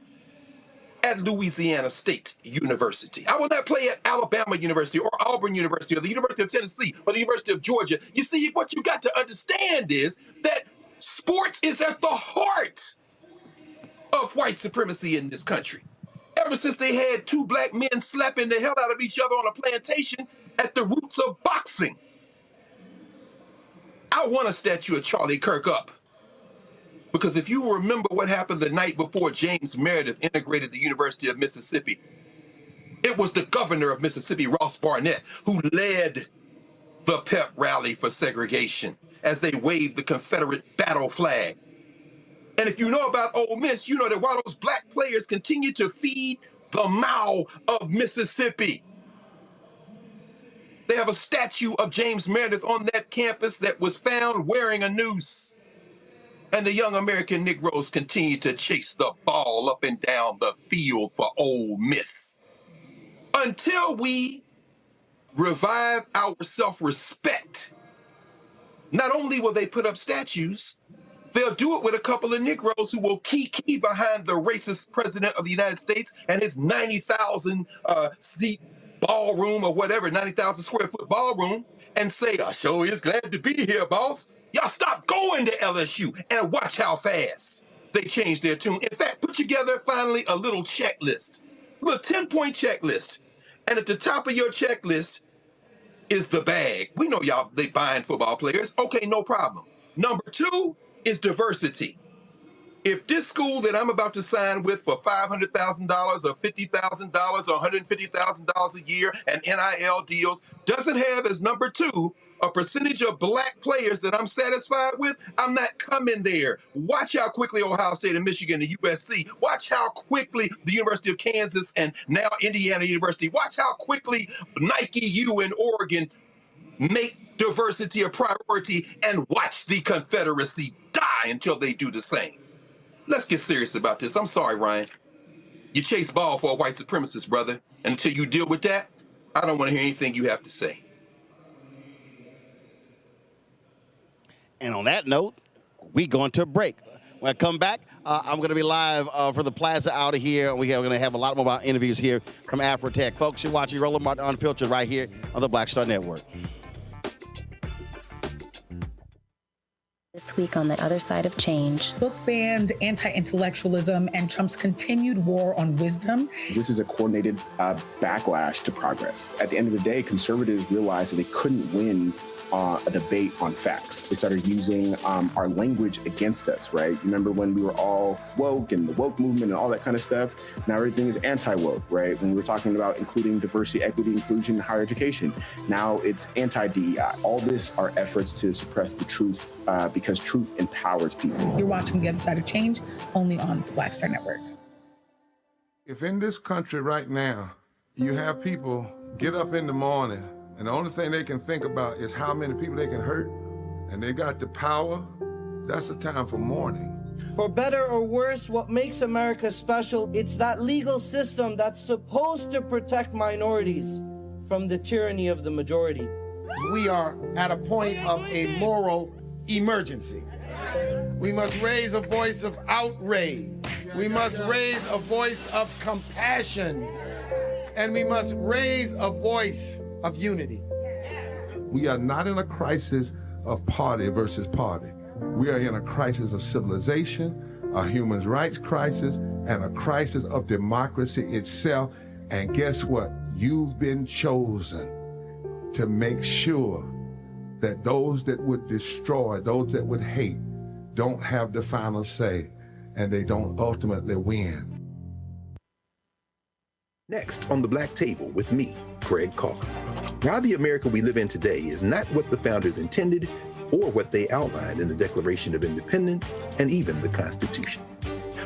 S15: at Louisiana State University. I will not play at Alabama University or Auburn University or the University of Tennessee or the University of Georgia. You see, what you got to understand is that sports is at the heart of white supremacy in this country. Ever since they had two black men slapping the hell out of each other on a plantation at the roots of boxing. I want a statue of Charlie Kirk up. Because if you remember what happened the night before James Meredith integrated the University of Mississippi, it was the governor of Mississippi, Ross Barnett, who led the pep rally for segregation as they waved the Confederate battle flag. And if you know about Ole Miss, you know that while those black players continue to feed the maw of Mississippi, they have a statue of James Meredith on that campus that was found wearing a noose. And the young American Negroes continue to chase the ball up and down the field for Ole Miss. Until we revive our self-respect, not only will they put up statues, they'll do it with a couple of Negroes who will key behind the racist president of the United States and his 90,000 seat ballroom or whatever, 90,000 square foot ballroom, and say, I sure is glad to be here, boss. Y'all stop going to LSU and watch how fast they change their tune. In fact, put together finally a little checklist, a little 10-point checklist. And at the top of your checklist is the bag. We know y'all, they buying football players. Okay, no problem. Number 2 is diversity. If this school that I'm about to sign with for $500,000 or $50,000 or $150,000 a year and NIL deals doesn't have as number 2 a percentage of black players that I'm satisfied with, I'm not coming there. Watch how quickly Ohio State and Michigan and USC, watch how quickly the University of Kansas and now Indiana University, watch how quickly Nike U and Oregon make diversity a priority, and watch the Confederacy die until they do the same. Let's get serious about this. I'm sorry, Ryan. You chase ball for a white supremacist, brother. And until you deal with that, I don't want to hear anything you have to say.
S2: And on that note, we going to a break. When I come back, I'm going to be live for the plaza out of here. We're going to have a lot more interviews here from AfroTech. Folks, you're watching Roland Martin Unfiltered right here on the Black Star Network.
S4: This week on The Other Side of Change.
S5: Book bans, anti-intellectualism, and Trump's continued war on wisdom.
S23: This is a coordinated backlash to progress. At the end of the day, conservatives realized that they couldn't win a debate on facts. They started using our language against us, right? Remember when we were all woke and the woke movement and all that kind of stuff? Now everything is anti-woke, right? When we were talking about including diversity, equity, inclusion, and higher education, now it's anti-DEI. All this are efforts to suppress the truth because truth empowers people.
S5: You're watching The Other Side of Change only on the Black Star Network.
S24: If in this country right now, you have people get up in the morning and the only thing they can think about is how many people they can hurt, and they got the power, that's the time for mourning.
S25: For better or worse, what makes America special, it's that legal system that's supposed to protect minorities from the tyranny of the majority.
S26: We are at a point of a moral emergency. We must raise a voice of outrage. We must raise a voice of compassion. And we must raise a voice of unity.
S24: We are not in a crisis of party versus party. We are in a crisis of civilization, a human rights crisis, and a crisis of democracy itself. And guess what? You've been chosen to make sure that those that would destroy, those that would hate, don't have the final say, and they don't ultimately win.
S10: Next on The Black Table with me, Craig Carr. Why the America we live in today is not what the founders intended or what they outlined in the Declaration of Independence and even the Constitution.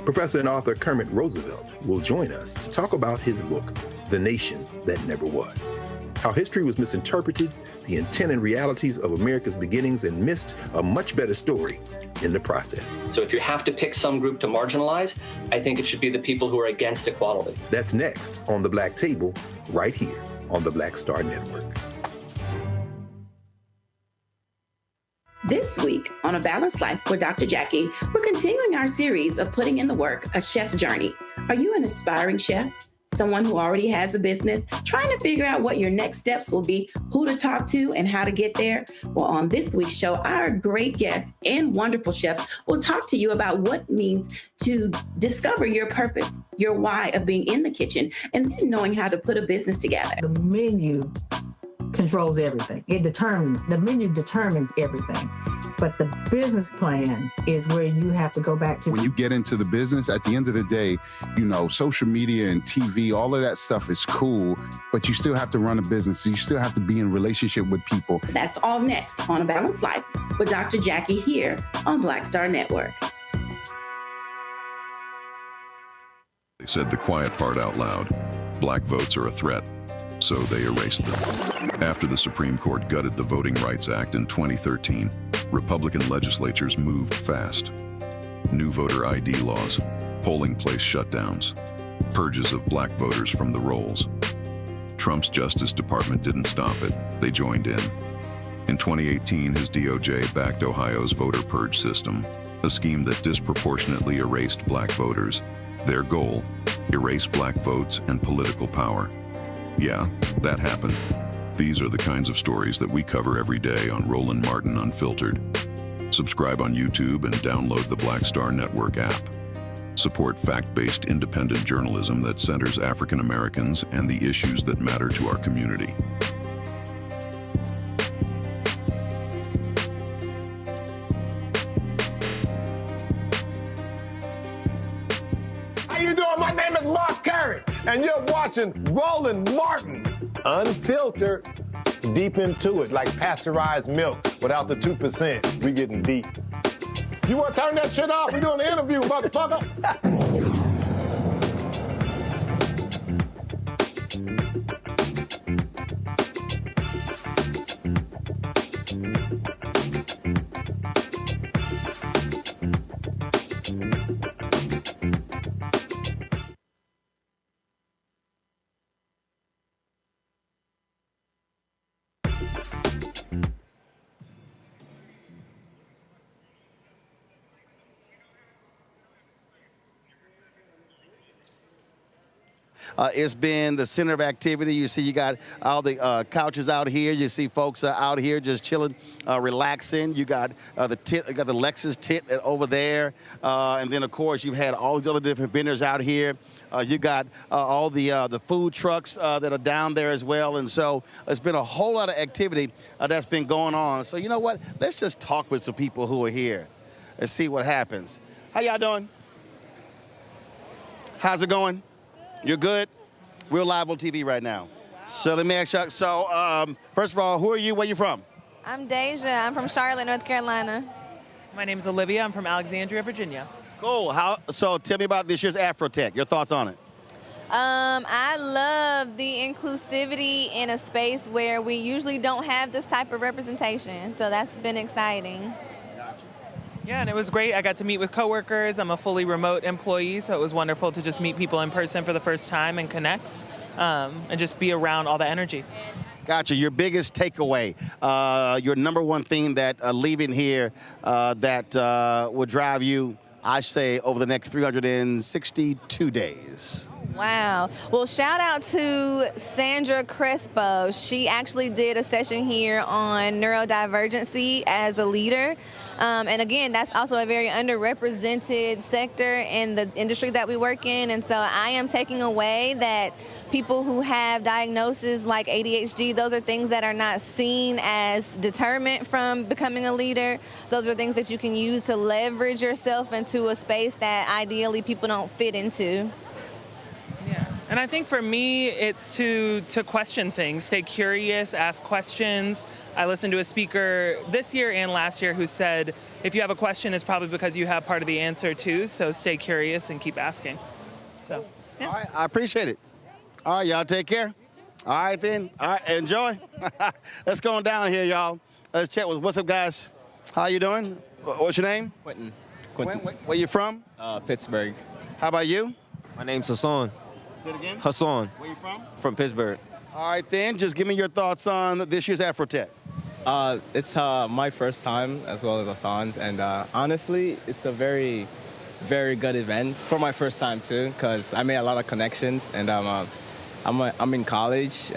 S10: Professor and author Kermit Roosevelt will join us to talk about his book, The Nation That Never Was. how history was misinterpreted, the intent and realities of America's beginnings, and missed a much better story in the process.
S6: So if you have to pick some group to marginalize, I think it should be the people who are against equality.
S10: That's next on The Black Table, right here on the Black Star Network.
S7: This week on A Balanced Life with Dr. Jackie, we're continuing our series of putting in the work, A Chef's Journey. Are you an aspiring chef? Someone who already has a business, trying to figure out what your next steps will be, who to talk to, and how to get there? Well, on this week's show, our great guests and wonderful chefs will talk to you about what it means to discover your purpose, your why of being in the kitchen, and then knowing how to put a business together.
S8: The menu controls everything. The menu determines everything. But the business plan is where you have to go back to.
S11: When you get into the business, at the end of the day, you know, social media and TV, all of that stuff is cool, but you still have to run a business. You still have to be in relationship with people.
S7: That's all next on A Balanced Life with Dr. Jackie here on Black Star Network.
S1: They said the quiet part out loud. Black votes are a threat, so they erased them. After the Supreme Court gutted the Voting Rights Act in 2013, Republican legislatures moved fast. New voter ID laws, polling place shutdowns, purges of black voters from the rolls. Trump's Justice Department didn't stop it, they joined in. In 2018, his DOJ backed Ohio's voter purge system, a scheme that disproportionately erased black voters. Their goal, erase black votes and political power. Yeah, that happened. These are the kinds of stories that we cover every day on Roland Martin Unfiltered. Subscribe on YouTube and download the Black Star Network app. Support fact-based independent journalism that centers African Americans and the issues that matter to our community.
S26: How you doing? My name is Mark Curry, and you're watching Roland Martin Unfiltered. Deep into it, like pasteurized milk without the 2%. We getting deep. You want to turn that shit off? We doing the interview, motherfucker.
S2: It's been the center of activity. You see, you got all the couches out here. You see folks out here just chilling, relaxing. You got the Lexus tent over there, and then of course you've had all these other different vendors out here. You got all the food trucks that are down there as well, and so it's been a whole lot of activity that's been going on. So you know what? Let's just talk with some people who are here and see what happens. How y'all doing? How's it going? You're good? We're live on TV right now. So let me ask you, first of all, who are you? Where you from?
S12: I'm Deja. I'm from Charlotte, North Carolina.
S13: My name is Olivia. I'm from Alexandria, Virginia.
S2: Cool. So tell me about this year's AfroTech. Your thoughts on it?
S12: I love the inclusivity in a space where we usually don't have this type of representation. So that's been exciting.
S13: Yeah, and it was great. I got to meet with coworkers. I'm a fully remote employee, so it was wonderful to just meet people in person for the first time and connect and just be around all the energy.
S2: Gotcha. Your biggest takeaway, your number one thing that leaving here that will drive you, I say, over the next 362 days.
S12: Wow. Well, shout out to Sandra Crespo. She actually did a session here on neurodivergency as a leader. And again, that's also a very underrepresented sector in the industry that we work in. And so I am taking away that people who have diagnoses like ADHD, those are things that are not seen as deterrent from becoming a leader. Those are things that you can use to leverage yourself into a space that ideally people don't fit into.
S13: And I think for me, it's to question things, stay curious, ask questions. I listened to a speaker this year and last year who said, if you have a question, it's probably because you have part of the answer too, so stay curious and keep asking. So, yeah.
S2: All right, I appreciate it. All right, y'all take care. All right, then. All right, enjoy. Let's go on down here, y'all. Let's check with, what's up, guys? How you doing? What's your name?
S14: Quentin.
S2: Where you from?
S14: Pittsburgh.
S2: How about you?
S14: My name's Hassan.
S2: Say it again.
S14: Hassan.
S2: Where you from?
S14: From Pittsburgh.
S2: All right, then. Just give me your thoughts on this year's AfroTech.
S14: It's my first time as well as Hassan's, and honestly, it's a very, very good event for my first time too, because I made a lot of connections, and I'm in college.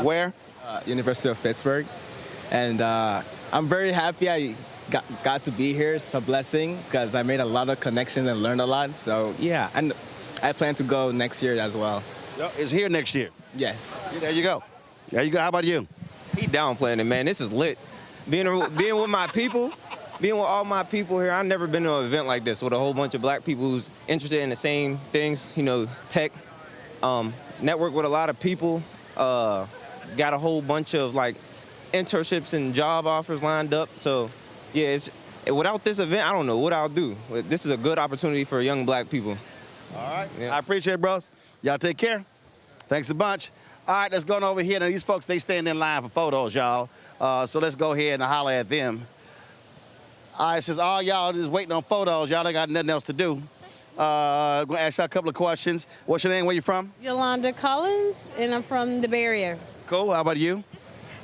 S2: Where?
S14: University of Pittsburgh, and I'm very happy I got to be here. It's a blessing because I made a lot of connections and learned a lot. So yeah, and I plan to go next year as well.
S2: It's here next year.
S14: Yes.
S2: Yeah, there you go. There you go. How about you?
S14: He downplaying it, man. This is lit. Being with my people, being with all my people here. I've never been to an event like this with a whole bunch of black people who's interested in the same things, you know, tech. Network with a lot of people. Got a whole bunch of like internships and job offers lined up. So yeah, without this event, I don't know what I'll do. This is a good opportunity for young black people.
S2: All right.
S14: Yeah.
S2: I appreciate it, bros. Y'all take care. Thanks a bunch. All right, let's go on over here. Now, these folks, they stand in line for photos, y'all. So let's go ahead and holler at them. All right, since all y'all just waiting on photos, y'all ain't got nothing else to do. I'm going to ask y'all a couple of questions. What's your name? Where you from?
S16: Yolanda Collins, and I'm from the Bay Area.
S2: Cool. How about you?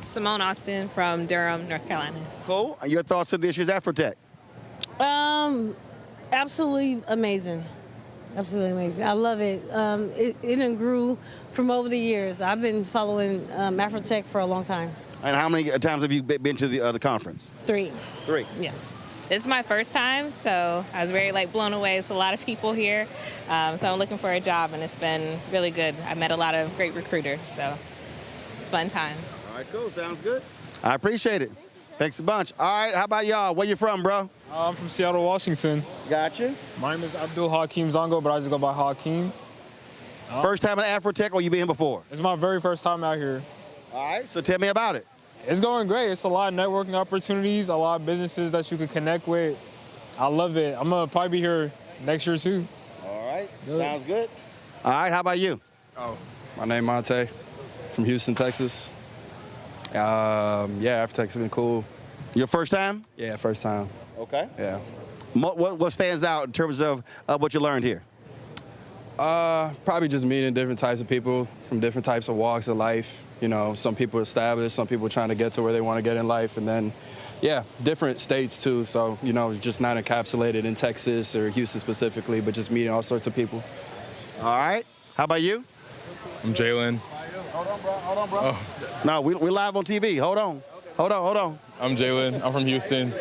S17: Simone Austin from Durham, North Carolina.
S2: Cool. And your thoughts on this year's AfroTech?
S16: Absolutely amazing. Absolutely amazing. I love it. It grew from over the years. I've been following AfroTech for a long time.
S2: And how many times have you been to the conference?
S16: 3.
S2: 3.
S16: Yes.
S17: This is my first time, so I was very blown away. It's a lot of people here, so I'm looking for a job, and it's been really good. I met a lot of great recruiters, so it's a fun time.
S2: All right, cool. Sounds good. I appreciate it. Thanks a bunch. All right, how about y'all? Where you from, bro?
S18: I'm from Seattle, Washington.
S2: Gotcha.
S18: My name is Abdul Hakeem Zongo, but I just go by Hakeem.
S2: First time at AfroTech, or you been here before?
S18: It's my very first time out here.
S2: All right, so tell me about it.
S18: It's going great. It's a lot of networking opportunities, a lot of businesses that you can connect with. I love it. I'm going to probably be here next year, too.
S2: All right. Sounds good. All right, how about you?
S19: Oh, my name is Monte from Houston, Texas. Yeah, AfroTech's been cool.
S2: Your first time?
S19: Yeah, first time.
S2: Okay.
S19: Yeah.
S2: What stands out in terms of what you learned here?
S19: Probably just meeting different types of people from different types of walks of life. You know, some people established, some people trying to get to where they want to get in life, and then, yeah, different states too. So, you know, just not encapsulated in Texas or Houston specifically, but just meeting all sorts of people.
S2: All right. How about you?
S21: I'm Jalen.
S2: Hold on, bro. Oh. No, we're live on TV. Hold on.
S21: I'm Jalen. I'm from Houston.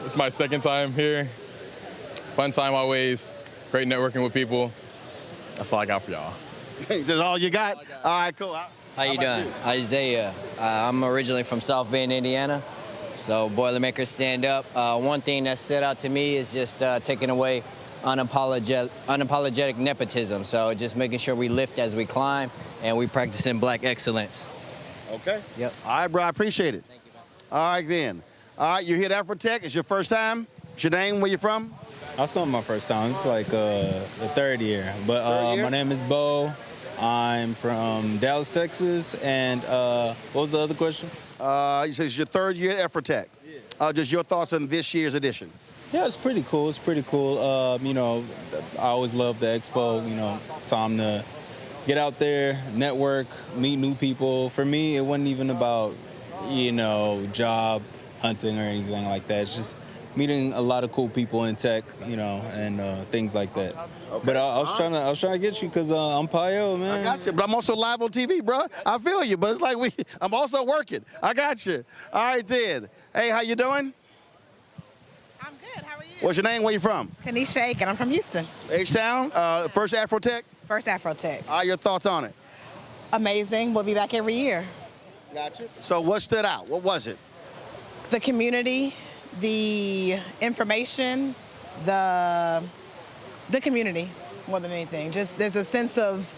S21: It's my second time here. Fun time always. Great networking with people. That's all I got for y'all.
S2: That's all you got? All right, cool.
S27: How you doing? Isaiah. I'm originally from South Bend, Indiana. So Boilermakers stand up. One thing that stood out to me is just taking away unapologetic nepotism. So just making sure we lift as we climb and we practicing black excellence.
S2: Okay.
S27: Yep.
S2: All right, bro. I appreciate it. Thank you, man. All right, then. All right, you're here at AfroTech. It's your first time. What's your name? Where you from?
S28: That's not my first time. It's like the third year. But my name is Bo. I'm from Dallas, Texas. And what was the other question?
S2: You said it's your third year at AfroTech. Yeah. Just your thoughts on this year's edition.
S28: Yeah, it's pretty cool. It's pretty cool. You know, I always love the expo. You know, time to get out there, network, meet new people. For me, it wasn't even about, you know, job hunting or anything like that. It's just meeting a lot of cool people in tech, you know, and things like that. Okay. But I was trying to get you because I'm Payo, man.
S2: I got you, but I'm also live on TV, bro. I feel you, but it's like I'm also working. I got you. All right, then. Hey, how you doing?
S29: I'm good. How are you?
S2: What's your name? Where you from?
S29: Kanisha Aiken. I'm from Houston.
S2: H-Town. First AfroTech?
S29: First AfroTech.
S2: Your thoughts on it?
S29: Amazing. We'll be back every year.
S2: Got you. So what stood out? What was it?
S29: The community, the information, the community more than anything. Just there's a sense of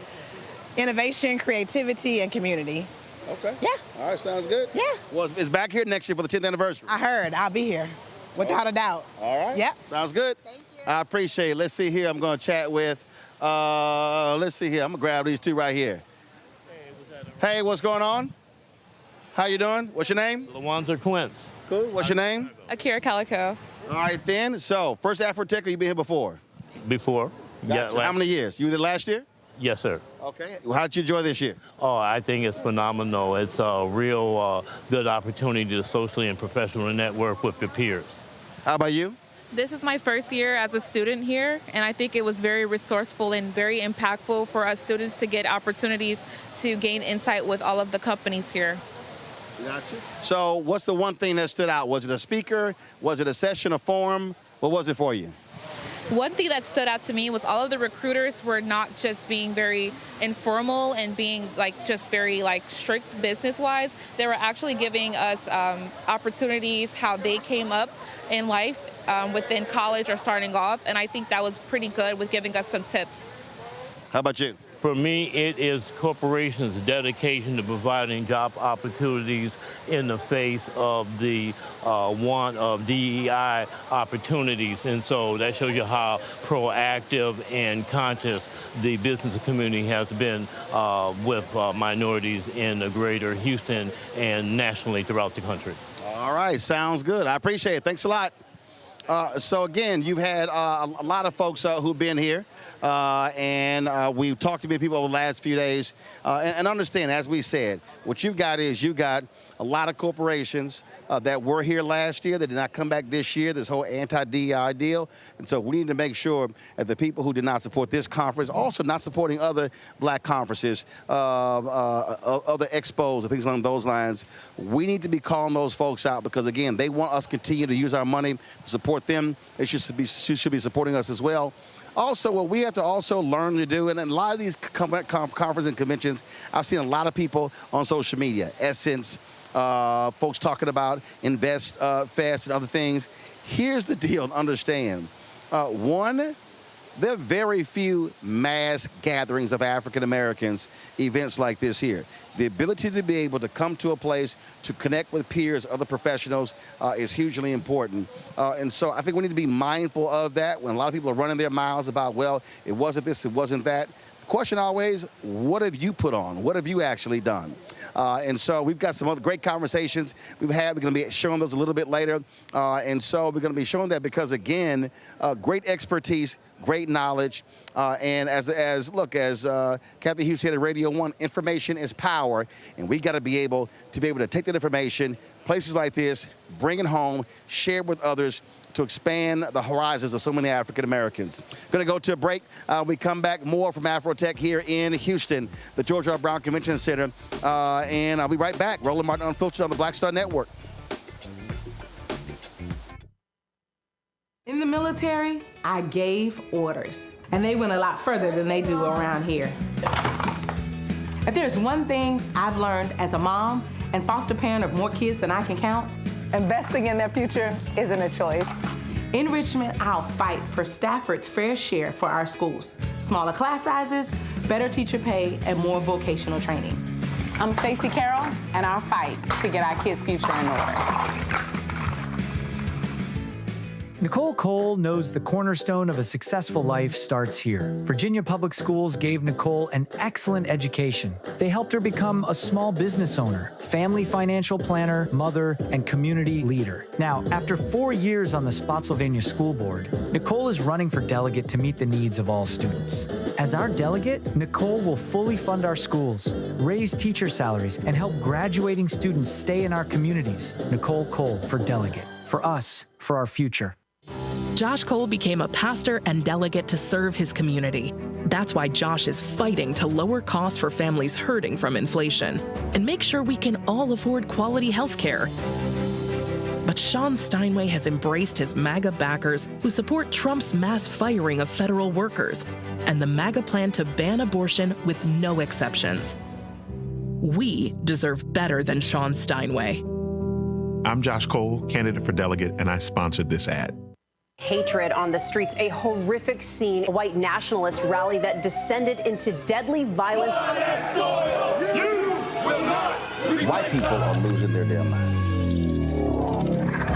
S29: innovation, creativity, and community.
S2: Okay.
S29: Yeah.
S2: All right, sounds good.
S29: Yeah.
S2: Well, it's back here next year for the 10th anniversary.
S29: I heard. I'll be here, without a doubt.
S2: All right.
S29: Yep.
S2: Sounds good. Thank you. I appreciate it. Let's see here. I'm going to chat with, let's see here. I'm going to grab these two right here. Hey, what's going on? How you doing? What's your name?
S3: Lawanza Quince.
S2: Cool. What's your name?
S4: Akira Calico.
S2: All right, then. So, first AfroTech, or you been here before?
S3: Before.
S2: Gotcha.
S3: Yeah.
S2: How many years? You were there last year?
S3: Yes, sir.
S2: Okay. Well, how did you enjoy this year?
S3: Oh, I think it's phenomenal. It's a real good opportunity to socially and professionally network with your peers.
S2: How about you?
S4: This is my first year as a student here, and I think it was very resourceful and very impactful for us students to get opportunities to gain insight with all of the companies here.
S2: Gotcha. So what's the one thing that stood out? Was it a speaker? Was it a session, a forum? What was it for you?
S4: One thing that stood out to me was all of the recruiters were not just being very informal and being just very strict business-wise. They were actually giving us opportunities, how they came up in life within college or starting off, and I think that was pretty good with giving us some tips.
S2: How about you?
S3: For me, it is corporations' dedication to providing job opportunities in the face of the want of DEI opportunities. And so that shows you how proactive and conscious the business community has been with minorities in the greater Houston and nationally throughout the country.
S2: All right, sounds good. I appreciate it. Thanks a lot. So again, you've had a lot of folks who've been here, and we've talked to many people over the last few days. And understand, as we said, what you've got is you've got a lot of corporations that were here last year that did not come back this year, this whole anti-DEI deal. And so we need to make sure that the people who did not support this conference, also not supporting other black conferences, other expos and things along those lines, we need to be calling those folks out because, again, they want us to continue to use our money to support them. They should be supporting us as well. Also, what we have to also learn to do, and a lot of these conferences and conventions, I've seen a lot of people on social media, Essence, folks talking about Invest Fast and other things. Here's the deal, understand. One, there are very few mass gatherings of African Americans, events like this here. The ability to be able to come to a place to connect with peers, other professionals, is hugely important. And so I think we need to be mindful of that when a lot of people are running their mouths about, well, it wasn't this, it wasn't that. The question always, what have you put on? What have you actually done? And so we've got some other great conversations we've had. We're going to be showing those a little bit later. And so we're going to be showing that because, again, great expertise, great knowledge. And as Kathy Hughes said at Radio 1, information is power. And we got to be able to take that information, places like this, bring it home, share it with others, to expand the horizons of so many African Americans. Going to go to a break. We come back more from AfroTech here in Houston, the George R. Brown Convention Center. And I'll be right back. Roland Martin Unfiltered on the Black Star Network.
S5: In the military, I gave orders, and they went a lot further than they do around here. If there's one thing I've learned as a mom and foster parent of more kids than I can count, investing in their future isn't a choice. In Richmond, I'll fight for Stafford's fair share for our schools. Smaller class sizes, better teacher pay, and more vocational training. I'm Stacey Carroll, and I'll fight to get our kids' future in order.
S9: Nicole Cole knows the cornerstone of a successful life starts here. Virginia Public Schools gave Nicole an excellent education. They helped her become a small business owner, family financial planner, mother, and community leader. Now, after 4 years on the Spotsylvania School Board, Nicole is running for delegate to meet the needs of all students. As our delegate, Nicole will fully fund our schools, raise teacher salaries, and help graduating students stay in our communities. Nicole Cole for delegate. For us, for our future.
S15: Josh Cole became a pastor and delegate to serve his community. That's why Josh is fighting to lower costs for families hurting from inflation and make sure we can all afford quality health care. But Sean Steinway has embraced his MAGA backers who support Trump's mass firing of federal workers and the MAGA plan to ban abortion with no exceptions. We deserve better than Sean Steinway.
S20: I'm Josh Cole, candidate for delegate, and I sponsored this ad.
S22: Hatred on the streets, a horrific scene, a white nationalist rally that descended into deadly violence.
S2: White people are losing their damn minds.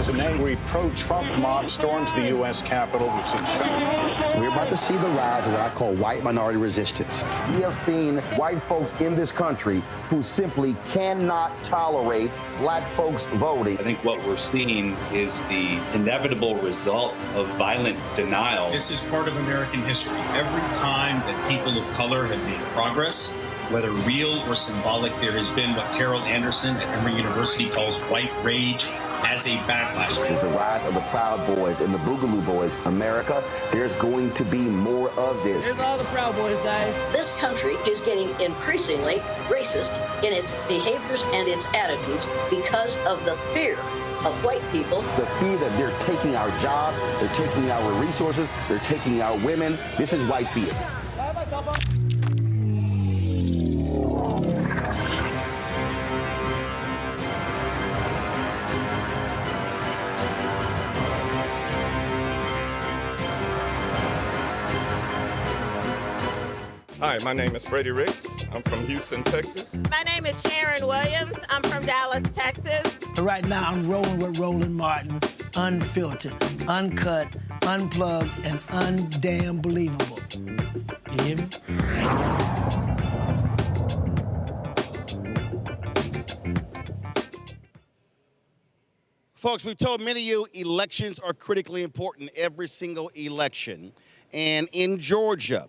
S1: as an angry pro-Trump mob storms the U.S. Capitol. We've seen shootings.
S6: We're about to see the rise of what I call white minority resistance. We have seen white folks in this country who simply cannot tolerate black folks voting.
S7: I think what we're seeing is the inevitable result of violent denial.
S8: This is part of American history. Every time that people of color have made progress, whether real or symbolic, there has been what Carol Anderson at Emory University calls white rage as a backlash.
S6: This is the rise of the Proud Boys and the Boogaloo Boys. America, there's going to be more of this.
S10: Here's all the Proud Boys, guys.
S11: This country is getting increasingly racist in its behaviors and its attitudes because of the fear of white people.
S6: The fear that they're taking our jobs, they're taking our resources, they're taking our women. This is white fear.
S23: Hi, my name is Freddie Ricks. I'm from Houston, Texas.
S24: My name is Sharon Williams. I'm from Dallas, Texas.
S25: Right now, I'm rolling with Roland Martin, unfiltered, uncut, unplugged, and undamn believable. You hear me?
S2: Folks, we've told many of you elections are critically important, every single election. And in Georgia,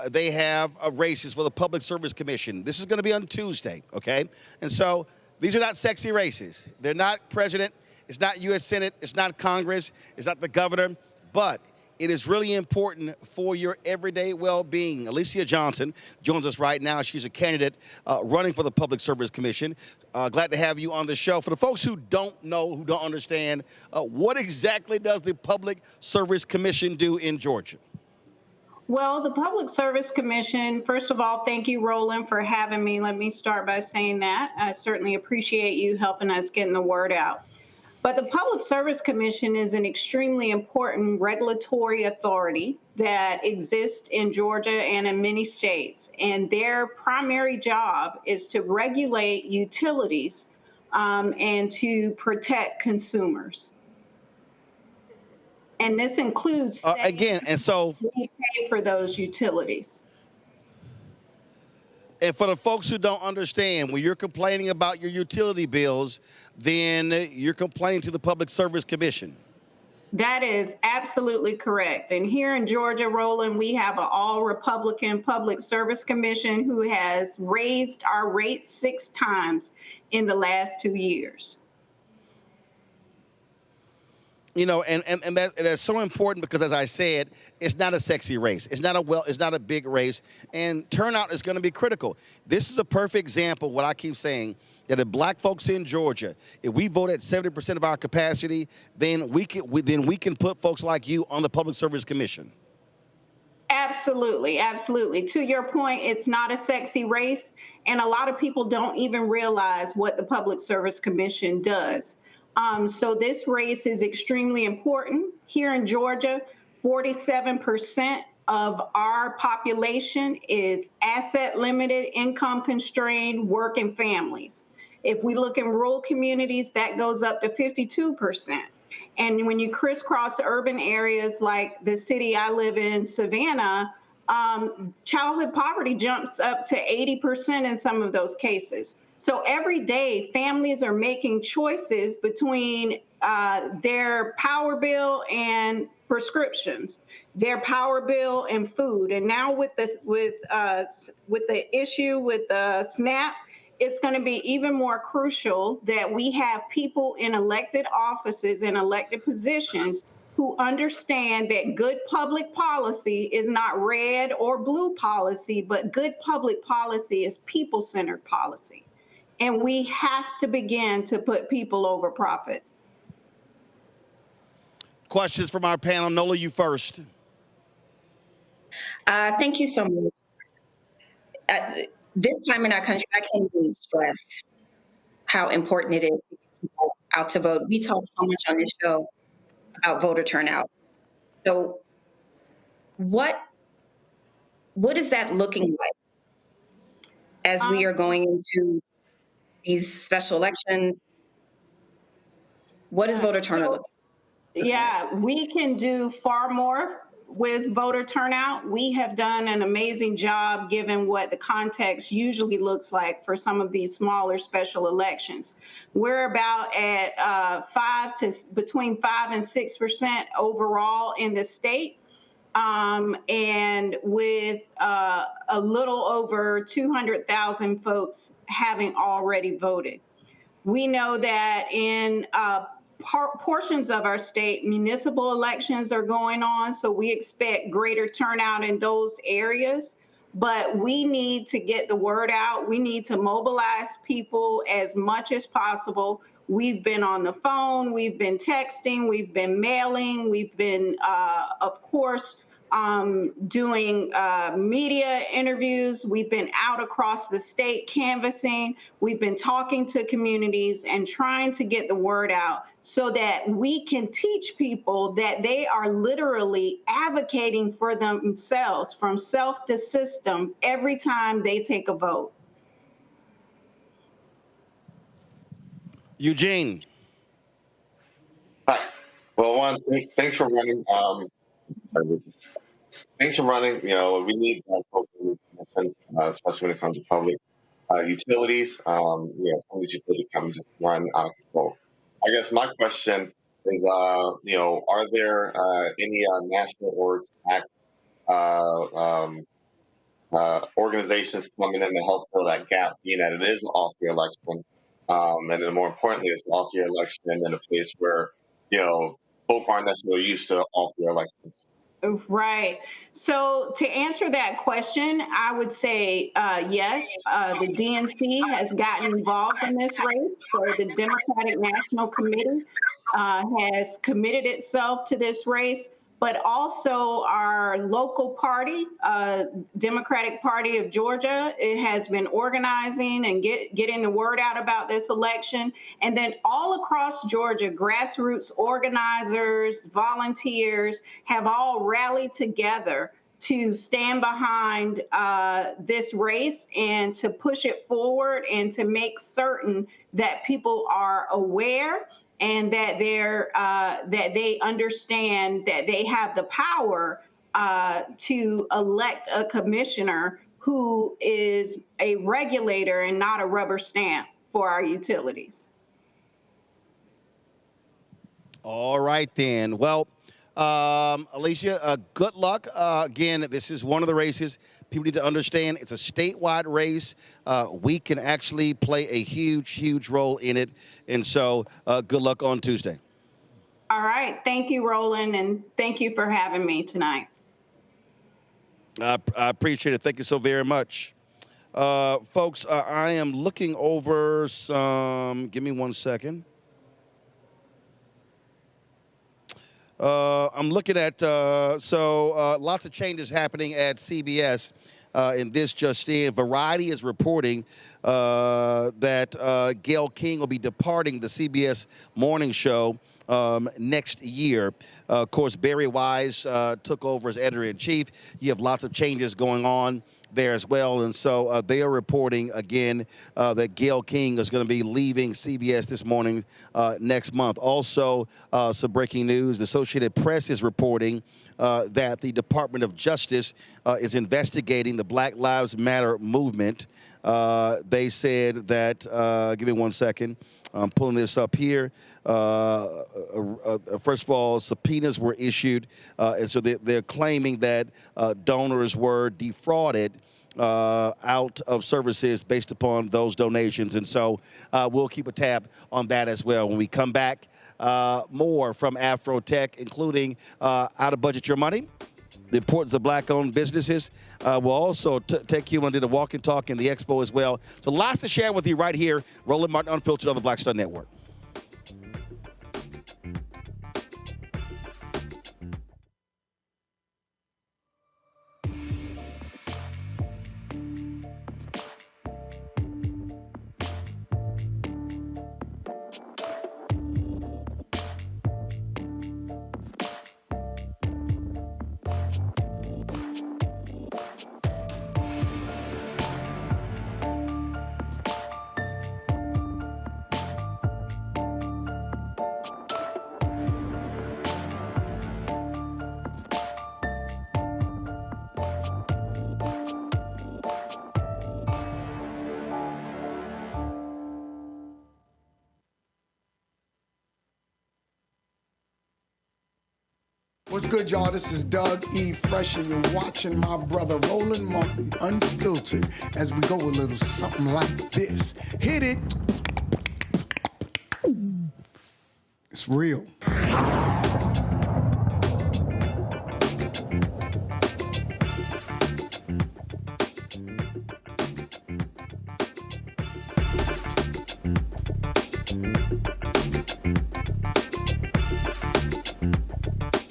S2: they have races for the Public Service Commission. This is going to be on Tuesday, okay? And so these are not sexy races. They're not president. It's not U.S. Senate. It's not Congress. It's not the governor. But it is really important for your everyday well-being. Alicia Johnson joins us right now. She's a candidate running for the Public Service Commission. Glad to have you on the show. For the folks who don't know, who don't understand, what exactly does the Public Service Commission do in Georgia?
S30: Well, the Public Service Commission, first of all, thank you, Roland, for having me. Let me start by saying that. I certainly appreciate you helping us getting the word out. But the Public Service Commission is an extremely important regulatory authority that exists in Georgia and in many states. And their primary job is to regulate utilities and to protect consumers. And this includes
S2: again, and so
S30: we pay for those utilities.
S2: And for the folks who don't understand, when you're complaining about your utility bills, then you're complaining to the Public Service Commission.
S30: That is absolutely correct. And here in Georgia, Roland, we have an all-Republican Public Service Commission who has raised our rates 6 times in the last 2 years.
S2: You know, and that's so important because, as I said, it's not a sexy race. It's not a big race, and turnout is going to be critical. This is a perfect example of what I keep saying, that if black folks in Georgia, if we vote at 70% of our capacity, then we can put folks like you on the Public Service Commission.
S30: Absolutely, absolutely. To your point, it's not a sexy race, and a lot of people don't even realize what the Public Service Commission does. So this race is extremely important. Here in Georgia, 47% of our population is asset limited, income constrained, working families. If we look in rural communities, that goes up to 52%. And when you crisscross urban areas like the city I live in, Savannah, childhood poverty jumps up to 80% in some of those cases. So every day, families are making choices between their power bill and prescriptions, their power bill and food. And now with the issue with SNAP, it's going to be even more crucial that we have people in elected offices and elected positions who understand that good public policy is not red or blue policy, but good public policy is people-centered policy. And we have to begin to put people over profits.
S2: Questions from our panel. Nola, you first.
S31: Thank you so much. This time in our country, I can't really stress how important it is to get people out to vote. We talk so much on this show about voter turnout. So what is that looking like as we are going into these special elections? What is voter turnout?
S30: Yeah, we can do far more with voter turnout. We have done an amazing job given what the context usually looks like for some of these smaller special elections. We're about at between 5 and 6% overall in the state. And with a little over 200,000 folks having already voted. We know that in portions of our state, municipal elections are going on, so we expect greater turnout in those areas. But we need to get the word out. We need to mobilize people as much as possible. We've been on the phone, we've been texting, we've been mailing, we've been, of course, doing media interviews. We've been out across the state canvassing. We've been talking to communities and trying to get the word out so that we can teach people that they are literally advocating for themselves from self to system every time they take a vote.
S2: Eugene.
S10: Hi. Well, thanks for running. Thanks for running. You know, we need folks in these positions, especially when it comes to public utilities. You know, some of these utilities come just run out of control. I guess my question is, you know, are there any national orgs act organizations coming in to help fill that gap, being that it is an off-year election, and then more importantly, it's an off-year election in a place where, you know, folk aren't necessarily used to off-year elections.
S30: Right. So to answer that question, I would say yes. The DNC has gotten involved in this race. So the Democratic National Committee has committed itself to this race, but also our local party, Democratic Party of Georgia, it has been organizing and getting the word out about this election. And then all across Georgia, grassroots organizers, volunteers have all rallied together to stand behind this race and to push it forward and to make certain that people are aware and that they understand that they have the power to elect a commissioner who is a regulator and not a rubber stamp for our utilities.
S2: All right, then. Well, Alicia, good luck. Again, this is one of the races. People need to understand it's a statewide race. We can actually play a huge, huge role in it. And so good luck on Tuesday.
S30: All right. Thank you, Roland, and thank you for having me tonight.
S2: I appreciate it. Thank you so very much. Folks, I am looking over some, give me 1 second. I'm looking at, lots of changes happening at CBS in this just in. Variety is reporting that Gayle King will be departing the CBS morning show next year. Of course, Barry Wise took over as editor-in-chief. You have lots of changes going on there as well. And so they are reporting again that Gayle King is going to be leaving CBS this morning next month. Also, some breaking news. The Associated Press is reporting that the Department of Justice is investigating the Black Lives Matter movement. They said that, give me 1 second. I'm pulling this up here. First of all, subpoenas were issued, and so they're claiming that donors were defrauded out of services based upon those donations. And so we'll keep a tab on that as well. When we come back, more from AfroTech, including how to budget your money, the importance of black-owned businesses. We'll also take you into the walk and talk and the expo as well. So lots to share with you right here. Roland Martin Unfiltered on the Black Star Network.
S12: What's good, y'all? This is Doug E. Fresh, and you're watching my brother Roland Martin Unfiltered as we go a little something like this. Hit it. It's real.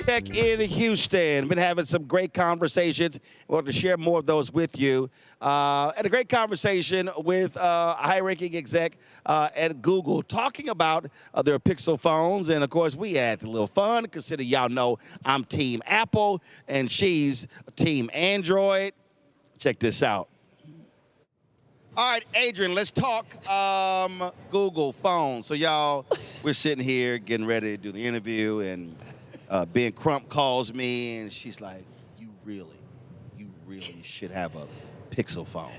S2: Tech in Houston. Been having some great conversations. We want to share more of those with you. And a great conversation with a high-ranking exec at Google talking about their Pixel phones. And, of course, we had a little fun. Consider y'all know I'm Team Apple, and she's Team Android. Check this out. All right, Adrian, let's talk Google phones. So, y'all, we're sitting here getting ready to do the interview, and Ben Crump calls me, and she's like, you really should have a Pixel phone.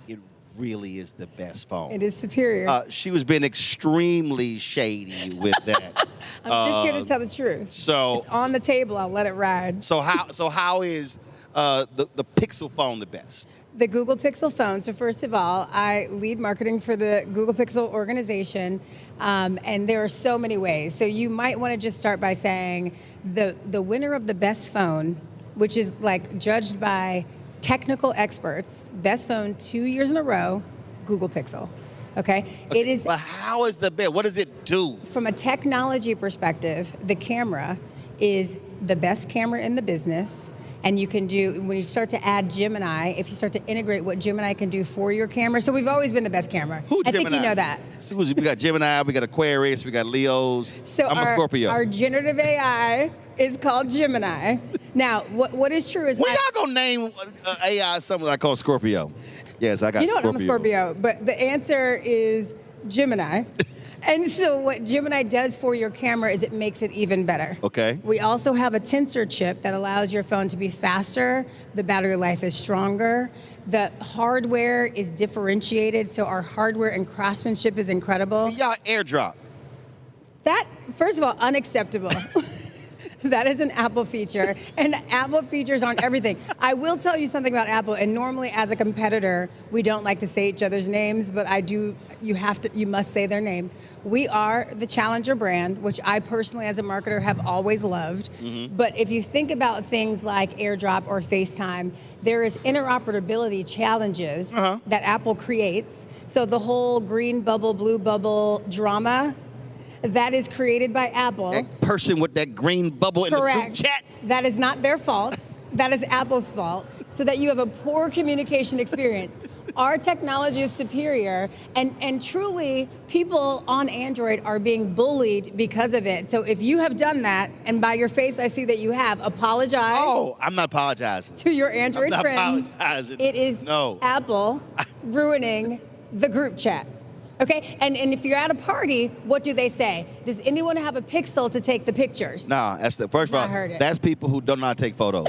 S2: It really is the best phone.
S13: It is superior.
S2: She was being extremely shady with that.
S13: I'm just here to tell the truth.
S2: So
S13: it's on the table. I'll let it ride.
S2: So how is the Pixel phone the best?
S13: The Google Pixel phone. So first of all, I lead marketing for the Google Pixel organization, and there are so many ways. So you might want to just start by saying the winner of the best phone, which is like judged by technical experts, best phone 2 years in a row, Google Pixel. Okay? It is.
S2: But how is the best? What does it do?
S13: From a technology perspective, the camera is the best camera in the business. And you can do, when you start to add Gemini, if you start to integrate what Gemini can do for your camera. So we've always been the best camera.
S2: Who's
S13: I think
S2: Gemini?
S13: you know that.
S2: So we got Gemini, we got Aquarius, we got Leos.
S13: So
S2: I'm a Scorpio.
S13: Our generative AI is called Gemini. Now, what is true is
S2: y'all gonna name AI something I call Scorpio? Yes, I got
S13: You know what,
S2: Scorpio.
S13: I'm a Scorpio, but the answer is Gemini. And so what Gemini does for your camera is it makes it even better.
S2: Okay.
S13: We also have a tensor chip that allows your phone to be faster. The battery life is stronger. The hardware is differentiated, so our hardware and craftsmanship is incredible.
S2: Y'all AirDrop.
S13: That, first of all, unacceptable. That is an Apple feature, and Apple features aren't everything. I will tell you something about Apple, and normally as a competitor, we don't like to say each other's names, but I do, you must say their name. We are the challenger brand, which I personally as a marketer have always loved. Mm-hmm. But if you think about things like AirDrop or FaceTime, there is interoperability challenges that Apple creates. So the whole green bubble, blue bubble drama, that is created by Apple.
S2: That person with that green bubble in the group chat.
S13: That is not their fault. That is Apple's fault. So that you have a poor communication experience. Our technology is superior, and truly, people on Android are being bullied because of it. So if you have done that, and by your face I see that you have, apologize.
S2: Oh, I'm not apologizing.
S13: To your Android
S2: I'm not
S13: friends.
S2: apologizing.
S13: It is Apple ruining the group chat. Okay, and if you're at a party, what do they say? Does anyone have a Pixel to take the pictures?
S2: Nah, that's the first of all. That's people who do not take photos.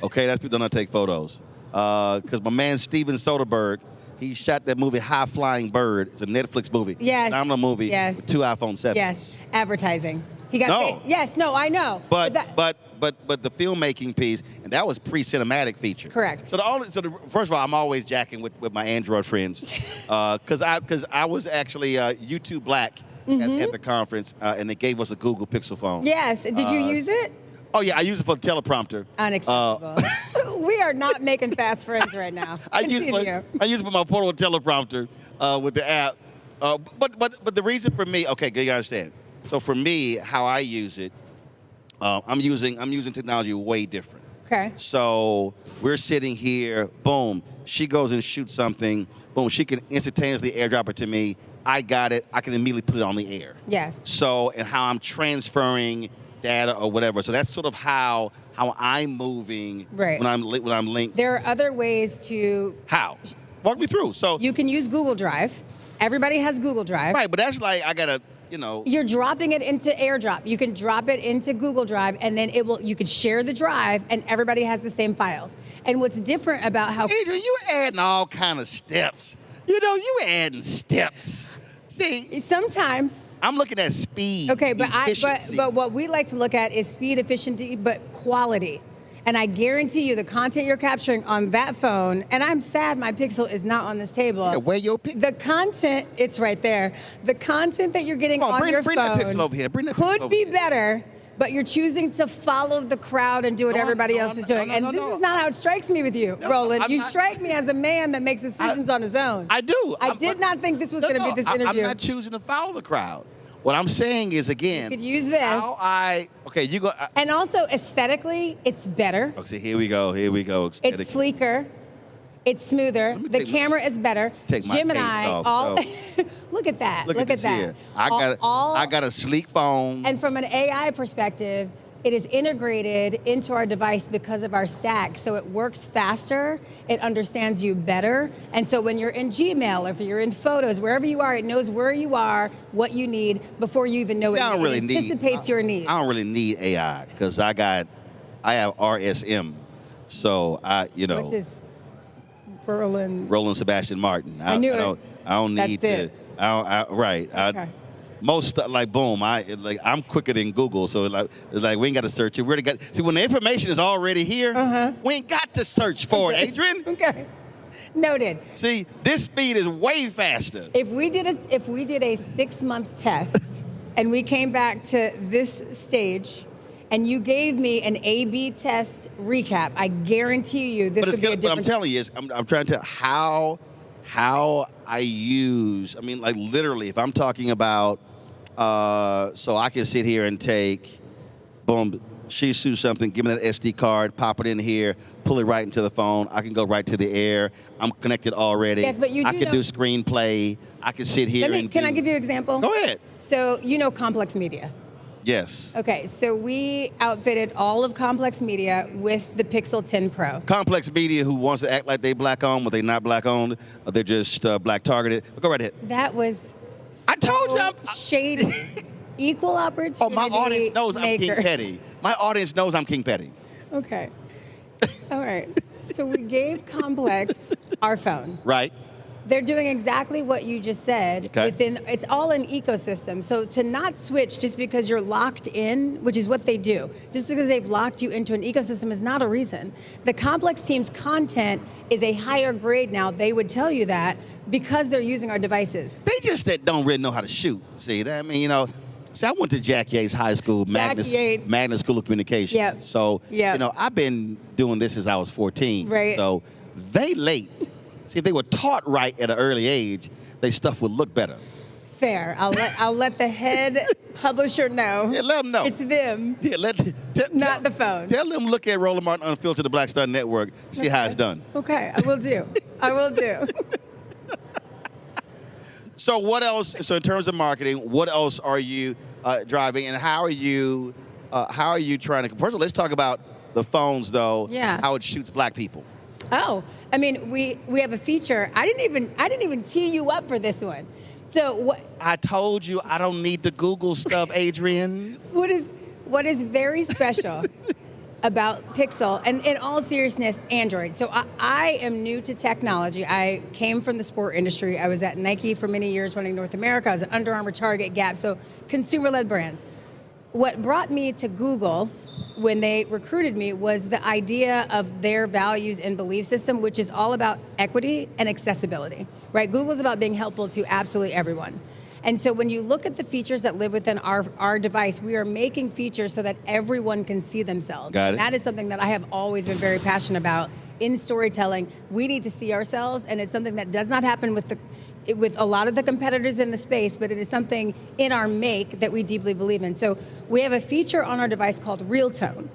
S2: Okay, that's people who do not take photos. Because my man Steven Soderbergh, he shot that movie High Flying Bird. It's a Netflix movie.
S13: Yes.
S2: Phenomenal movie.
S13: Yes.
S2: With 2 iPhone 7s.
S13: Yes. Advertising. He got
S2: No.
S13: paid. Yes. No, I know.
S2: But the filmmaking piece, and that was pre-cinematic feature.
S13: Correct.
S2: So first of all, I'm always jacking with my Android friends, because I was actually YouTube Black at the conference, and they gave us a Google Pixel phone.
S13: Yes. Did you use it?
S2: Oh yeah, I use it for the teleprompter.
S13: Unacceptable. We are not making fast friends right now.
S2: I use it for my portable teleprompter with the app. But the reason for me, okay, you understand. So for me, how I use it, I'm using technology way different.
S13: Okay.
S2: So we're sitting here, boom, she goes and shoots something, boom, she can instantaneously airdrop it to me. I got it, I can immediately put it on the air.
S13: Yes.
S2: So, and how I'm transferring data or whatever. So that's sort of how I'm moving when I'm linked.
S13: There are other ways to.
S2: How? Walk me through. So
S13: you can use Google Drive. Everybody has Google Drive.
S2: Right, but that's like I gotta.
S13: You're dropping it into AirDrop. You can drop it into Google Drive, and then you could share the drive, and everybody has the same files. And what's different about how
S2: Adrian, you adding all kind of steps. You adding steps. See,
S13: sometimes
S2: I'm looking at speed.
S13: Okay, but
S2: efficiency.
S13: but what we like to look at is speed, efficiency, but quality. And I guarantee you the content you're capturing on that phone, and I'm sad my Pixel is not on this table.
S2: Yeah, where your Pixel?
S13: The content, it's right there. The content that you're getting on your
S2: bring
S13: phone
S2: that Pixel over here. Bring that Pixel
S13: could
S2: over
S13: be
S2: here.
S13: better, but you're choosing to follow the crowd and do what everybody else is doing. And this is not how it strikes me with you, Roland. You strike me as a man that makes decisions on his own.
S2: I do.
S13: I did not think this was going to be this interview.
S2: I'm not choosing to follow the crowd. What I'm saying is, again,
S13: you could use this.
S2: Okay, you go.
S13: And also, aesthetically, it's better.
S2: Okay, here we go.
S13: It's sleeker. It's smoother. The camera is better.
S2: Take my
S13: Gemini,
S2: case off,
S13: all look at that.
S2: Look at
S13: that.
S2: Here. I got a sleek phone.
S13: And from an AI perspective, it is integrated into our device because of our stack. So it works faster, it understands you better. And so when you're in Gmail, or if you're in Photos, wherever you are, it knows where you are, what you need, before you even know it. It anticipates your needs.
S2: I don't really need AI because I have RSM. So
S13: What does
S2: Roland Sebastian Martin.
S13: I knew it.
S2: I don't need
S13: That's
S2: to.
S13: it.
S2: Right.
S13: Okay.
S2: Most like boom. I'm quicker than Google, so it's like we ain't got to search it. We already got. See, when the information is already here, we ain't got to search for it, Adrian.
S13: Okay. Noted.
S2: See, this speed is way faster.
S13: If we did a 6-month test and we came back to this stage and you gave me an A/B test recap, I guarantee you this would be a different.
S2: But I'm telling you, I'm trying to tell how I use. I mean, like literally, if I'm talking about, so I can sit here and take, boom, Shih Tzu something, give me that SD card, pop it in here, pull it right into the phone. I can go right to the air. I'm connected already.
S13: Yes, but you do
S2: I can do screenplay. I can sit here
S13: Can I give you an example?
S2: Go ahead.
S13: So you know Complex Media.
S2: Yes.
S13: Okay, so we outfitted all of Complex Media with the Pixel 10 Pro.
S2: Complex Media, who wants to act like they black owned, but they're not black owned. They're just black targeted. But go right ahead.
S13: That was
S2: I told you.
S13: Shady. Equal opportunity.
S2: Oh, my audience knows I'm King Petty. My audience knows I'm King Petty.
S13: Okay. All right. So we gave Complex our phone.
S2: Right.
S13: They're doing exactly what you just said.
S2: Okay.
S13: It's all an ecosystem. So to not switch just because you're locked in, which is what they do, just because they've locked you into an ecosystem is not a reason. The Complex team's content is a higher grade now. They would tell you that because they're using our devices.
S2: They just don't really know how to shoot. See, that, I mean, you know, I went to Jack Yates High School, Magna School of Communication.
S13: Yep.
S2: So, you know, I've been doing this since I was 14.
S13: Right.
S2: So they late. See, if they were taught right at an early age, their stuff would look better.
S13: Fair. I'll let the head publisher know.
S2: Yeah, let them know.
S13: It's them.
S2: Yeah,
S13: not the phone.
S2: Tell them look at Roland Martin Unfiltered, the Black Star Network, see how it's done.
S13: Okay, I will do. I will do.
S2: So what else? So in terms of marketing, what else are you driving, and how are you trying to? First of all, let's talk about the phones, though.
S13: Yeah.
S2: How it shoots black people.
S13: Oh, I mean, we have a feature. I didn't even tee you up for this one. So what?
S2: I told you I don't need the Google stuff, Adrian.
S13: What is very special about Pixel, and in all seriousness, Android. So I am new to technology. I came from the sport industry. I was at Nike for many years running North America. I was at Under Armour, Target, Gap, so consumer-led brands. What brought me to Google when they recruited me was the idea of their values and belief system, which is all about equity and accessibility, right? Google's about being helpful to absolutely everyone. And so when you look at the features that live within our device, we are making features so that everyone can see themselves.
S2: Got it.
S13: And that is something that I have always been very passionate about in storytelling. We need to see ourselves, and it's something that does not happen with a lot of the competitors in the space, but it is something in our make that we deeply believe in. So we have a feature on our device called Real Tone.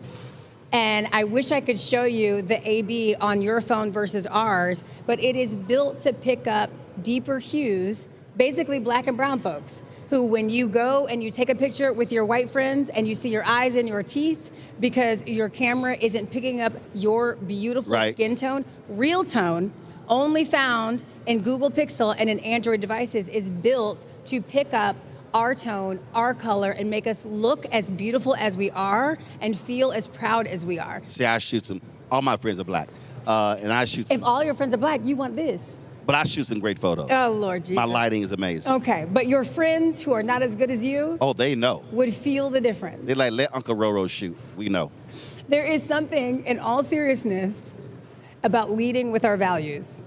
S13: And I wish I could show you the A/B on your phone versus ours, but it is built to pick up deeper hues, basically black and brown folks, who when you go and you take a picture with your white friends and you see your eyes and your teeth because your camera isn't picking up your beautiful skin tone, Real Tone, only found in Google Pixel and in Android devices, is built to pick up our tone, our color, and make us look as beautiful as we are and feel as proud as we are.
S2: See, I shoot some. All my friends are black, and I shoot some.
S13: If all your friends are black, you want this.
S2: But I shoot some great photos.
S13: Oh, Lord Jesus.
S2: My lighting is amazing.
S13: Okay, but your friends who are not as good as you
S2: Oh, they know.
S13: would feel the difference.
S2: They're like, let Uncle Roro shoot. We know.
S13: There is something, in all seriousness, about leading with our values.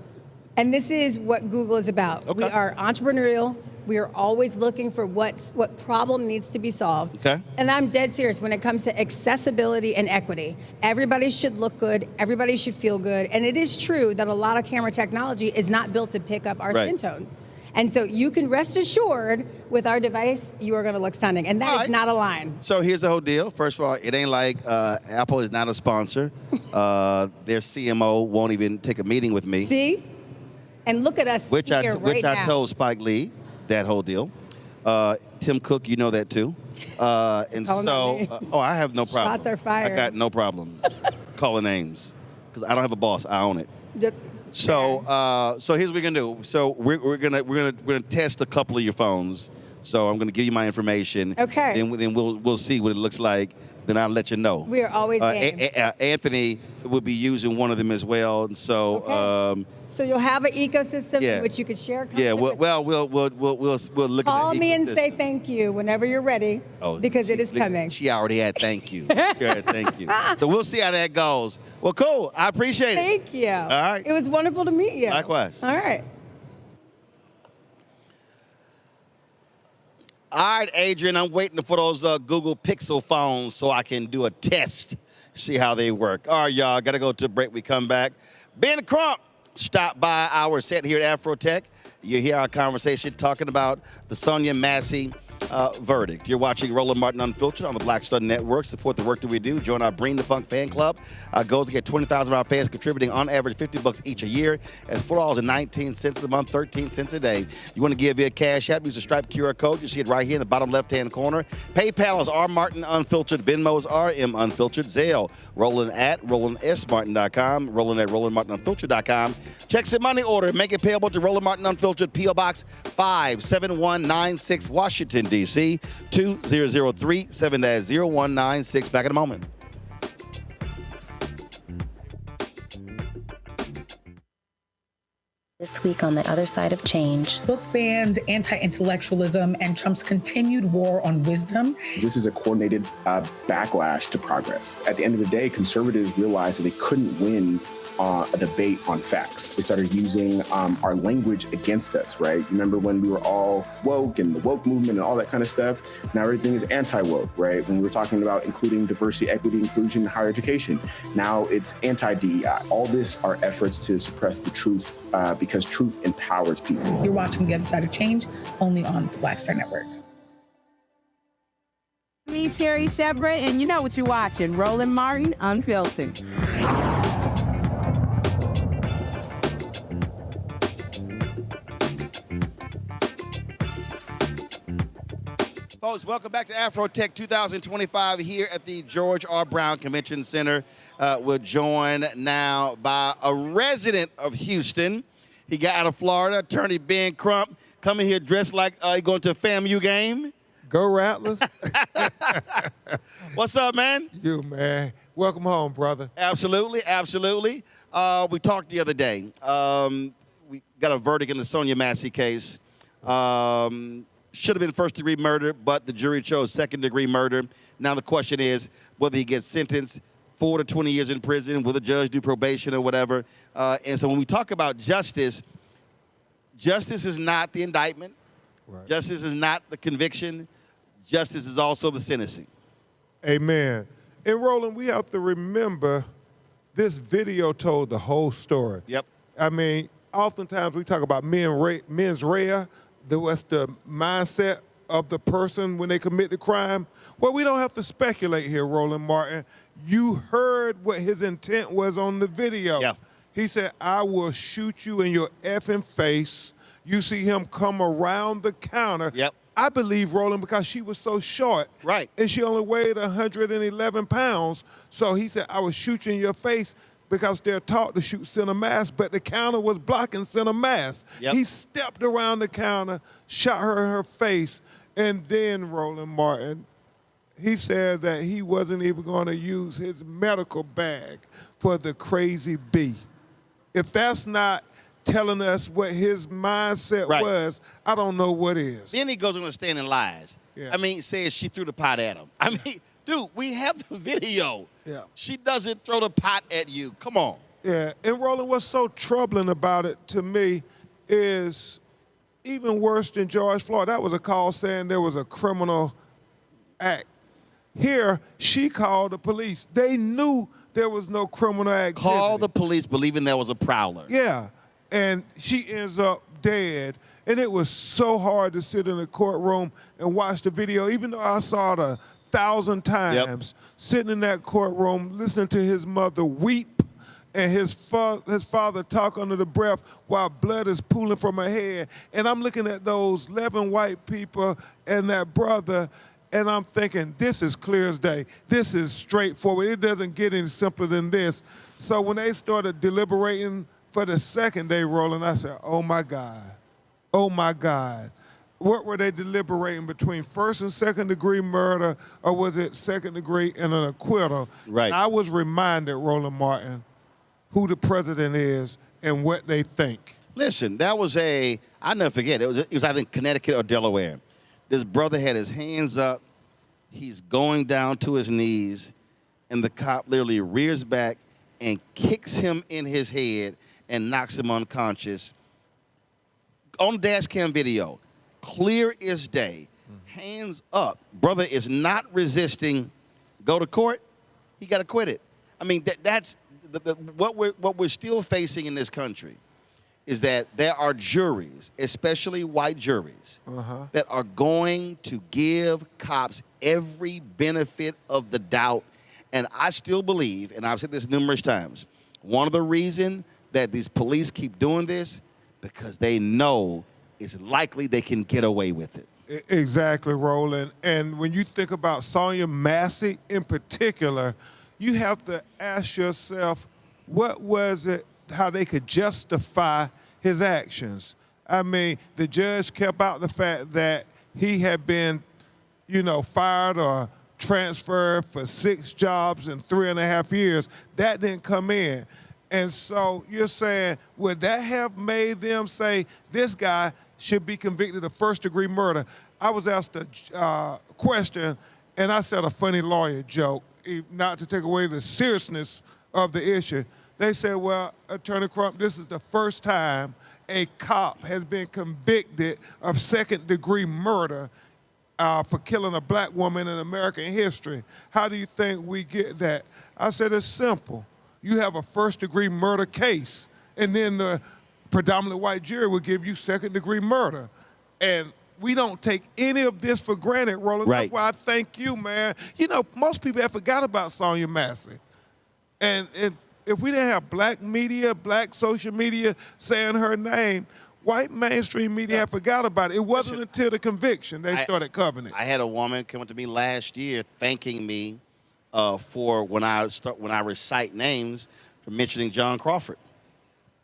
S13: And this is what Google is about.
S2: Okay.
S13: We are entrepreneurial. We are always looking for what problem needs to be solved.
S2: Okay.
S13: And I'm dead serious when it comes to accessibility and equity. Everybody should look good. Everybody should feel good. And it is true that a lot of camera technology is not built to pick up our skin tones. And so you can rest assured with our device, you are going to look stunning. And that is not a line.
S2: So here's the whole deal. First of all, it ain't like Apple is not a sponsor. Their CMO won't even take a meeting with me.
S13: See? And look at us
S2: Which
S13: here right now.
S2: I told Spike Lee. That whole deal. Tim Cook, you know that too. And so, I have no problem.
S13: Shots are fired.
S2: I got no problem calling names because I don't have a boss. I own it. So here's what we're gonna do. So we're gonna test a couple of your phones. So I'm gonna give you my information.
S13: Okay.
S2: Then we'll see what it looks like. Then I'll let you know.
S13: We are always game.
S2: Anthony will be using one of them as well. And so.
S13: So you'll have an ecosystem
S2: Yeah.
S13: in which you could share content.
S2: Yeah. We'll look
S13: Call
S2: at that
S13: me and
S2: ecosystem.
S13: say thank you whenever you're ready, because it is coming.
S2: She already had thank you. She already had thank you. So we'll see how that goes. Well, cool. I appreciate it.
S13: Thank you.
S2: All right.
S13: It was wonderful to meet you.
S2: Likewise.
S13: All right.
S2: All right, Adrian, I'm waiting for those Google Pixel phones so I can do a test, see how they work. All right, y'all, got to go to a break. We come back. Ben Crump stopped by our set here at AfroTech. You hear our conversation talking about the Sonia Massey verdict. You're watching Roland Martin Unfiltered on the Black Stud Network. Support the work that we do. Join our Bring the Funk fan club. Our goal is to get 20,000 of our fans contributing on average $50 each a year. That's $4.19 a month, 13 cents a day. You want to give via Cash App, use the Stripe QR code. You see it right here in the bottom left-hand corner. PayPal is R Martin Unfiltered. Venmo is RM Unfiltered. Zelle, Roland at RolandSMartin.com. Roland at RolandMartinUnfiltered.com. Checks and money order. Make it payable to Roland Martin Unfiltered, P.O. Box 57196, Washington, D.C. 2003 7-0196. Back in a moment.
S4: This week on The Other Side of Change.
S14: Book bans, anti-intellectualism, and Trump's continued war on wisdom.
S16: This is a coordinated backlash to progress. At the end of the day, conservatives realized that they couldn't win a debate on facts. They started using our language against us, right? Remember when we were all woke and the woke movement and all that kind of stuff? Now everything is anti-woke, right? When we were talking about including diversity, equity, inclusion, and higher education, now it's anti-DEI. All this are efforts to suppress the truth because truth empowers people.
S14: You're watching The Other Side of Change, only on the Black Star Network.
S17: Me, Sherry Shepard, and you know what you're watching, Roland Martin Unfiltered.
S2: Folks, welcome back to AfroTech 2025 here at the George R. Brown Convention Center. We're joined now by a resident of Houston. He got out of Florida, attorney Ben Crump, coming here dressed like he going to a FAMU game.
S18: Go Rattlers.
S2: What's up, man?
S18: You, man. Welcome home, brother.
S2: Absolutely, absolutely. We talked the other day. We got a verdict in the Sonia Massey case. Should have been first-degree murder, but the jury chose second-degree murder. Now the question is whether he gets sentenced 4 to 20 years in prison, will the judge do probation or whatever. And so when we talk about justice, justice is not the indictment. Right. Justice is not the conviction. Justice is also the sentencing.
S18: Amen. And Roland, we have to remember this video told the whole story.
S2: Yep.
S18: I mean, oftentimes we talk about mens rea, what's the mindset of the person when they commit the crime. Well, we don't have to speculate here, Roland Martin. You heard what his intent was on the video.
S2: Yeah.
S18: He said, I will shoot you in your effing face. You see him come around the counter.
S2: Yep.
S18: I believe, Roland, because she was so short.
S2: Right.
S18: And she only weighed 111 pounds. So he said, I will shoot you in your face because they're taught to shoot center mass, but the counter was blocking center mass.
S2: Yep.
S18: He stepped around the counter, shot her in her face, and then, Roland Martin, he said that he wasn't even going to use his medical bag for the crazy bee. If that's not telling us what his mindset was, I don't know what is.
S2: Then he goes on the stand and lies.
S18: Yeah.
S2: I mean, says she threw the pot at him. I mean, dude, we have the video.
S18: Yeah.
S2: She doesn't throw the pot at you. Come on.
S18: Yeah, and Roland, what's so troubling about it to me is even worse than George Floyd. That was a call saying there was a criminal act. Here, she called the police. They knew there was no criminal activity.
S2: Call the police believing there was a prowler.
S18: Yeah, and she ends up dead. And it was so hard to sit in the courtroom and watch the video, even though I saw it 1,000 times, sitting in that courtroom, listening to his mother weep and his father talk under the breath while blood is pooling from her head. And I'm looking at those 11 white people and that brother, and I'm thinking, this is clear as day. This is straightforward. It doesn't get any simpler than this. So when they started deliberating for the second day, Roland, I said, oh my God. Oh my God. What were they deliberating between first and second degree murder, or was it second degree and an acquittal?
S2: Right.
S18: And I was reminded, Roland Martin, who the president is and what they think.
S2: Listen, that was I'll never forget, it was either in Connecticut or Delaware. This brother had his hands up, he's going down to his knees, and the cop literally rears back and kicks him in his head and knocks him unconscious. On dash cam video, clear as day, hands up. Brother is not resisting, go to court, he got acquitted. I mean, that's what we're still facing in this country is that there are juries, especially white juries, that are going to give cops every benefit of the doubt. And I still believe, and I've said this numerous times, one of the reasons that these police keep doing this, because they know it's likely they can get away with it.
S18: Exactly, Roland. And when you think about Sonia Massey in particular, you have to ask yourself, what was it, how they could justify his actions? I mean, the judge kept out the fact that he had been, fired or transferred for 6 jobs in 3.5 years. That didn't come in. And so you're saying, would that have made them say this guy should be convicted of first-degree murder? I was asked a question, and I said a funny lawyer joke, not to take away the seriousness of the issue. They said, well, Attorney Crump, this is the first time a cop has been convicted of second-degree murder for killing a black woman in American history. How do you think we get that? I said, it's simple. You have a first-degree murder case, and then the predominantly white jury will give you second-degree murder. And we don't take any of this for granted, Roland.
S2: Right.
S18: That's why I thank you, man. Most people have forgot about Sonia Massey. And if we didn't have black media, black social media saying her name, white mainstream media have forgot about it. It wasn't until the conviction they started covering it.
S2: I had a woman come up to me last year thanking me for when I recite names for mentioning John Crawford.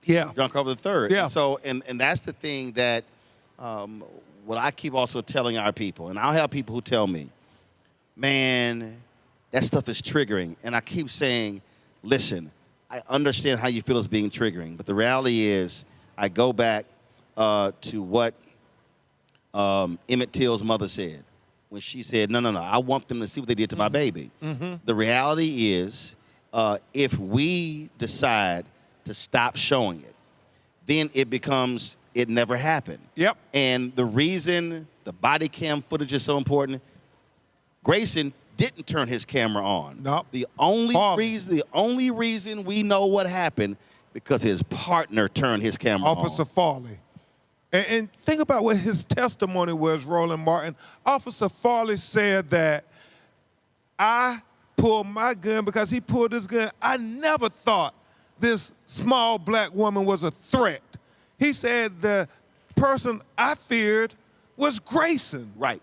S18: Yeah.
S2: John Crawford III.
S18: Yeah.
S2: And so, and that's the thing that what I keep also telling our people, and I'll have people who tell me, man, that stuff is triggering. And I keep saying, listen, I understand how you feel it's being triggering, but the reality is I go back to what Emmett Till's mother said when she said, no, I want them to see what they did to my baby. The reality is if we decide to stop showing it, then it becomes, it never happened.
S18: Yep.
S2: And the reason the body cam footage is so important, Grayson didn't turn his camera on.
S18: No.
S2: The only reason we know what happened because his partner turned his camera on.
S18: Officer Farley. And think about what his testimony was, Roland Martin. Officer Farley said that I pulled my gun because he pulled his gun. I never thought this small black woman was a threat. He said the person I feared was Grayson.
S2: Right.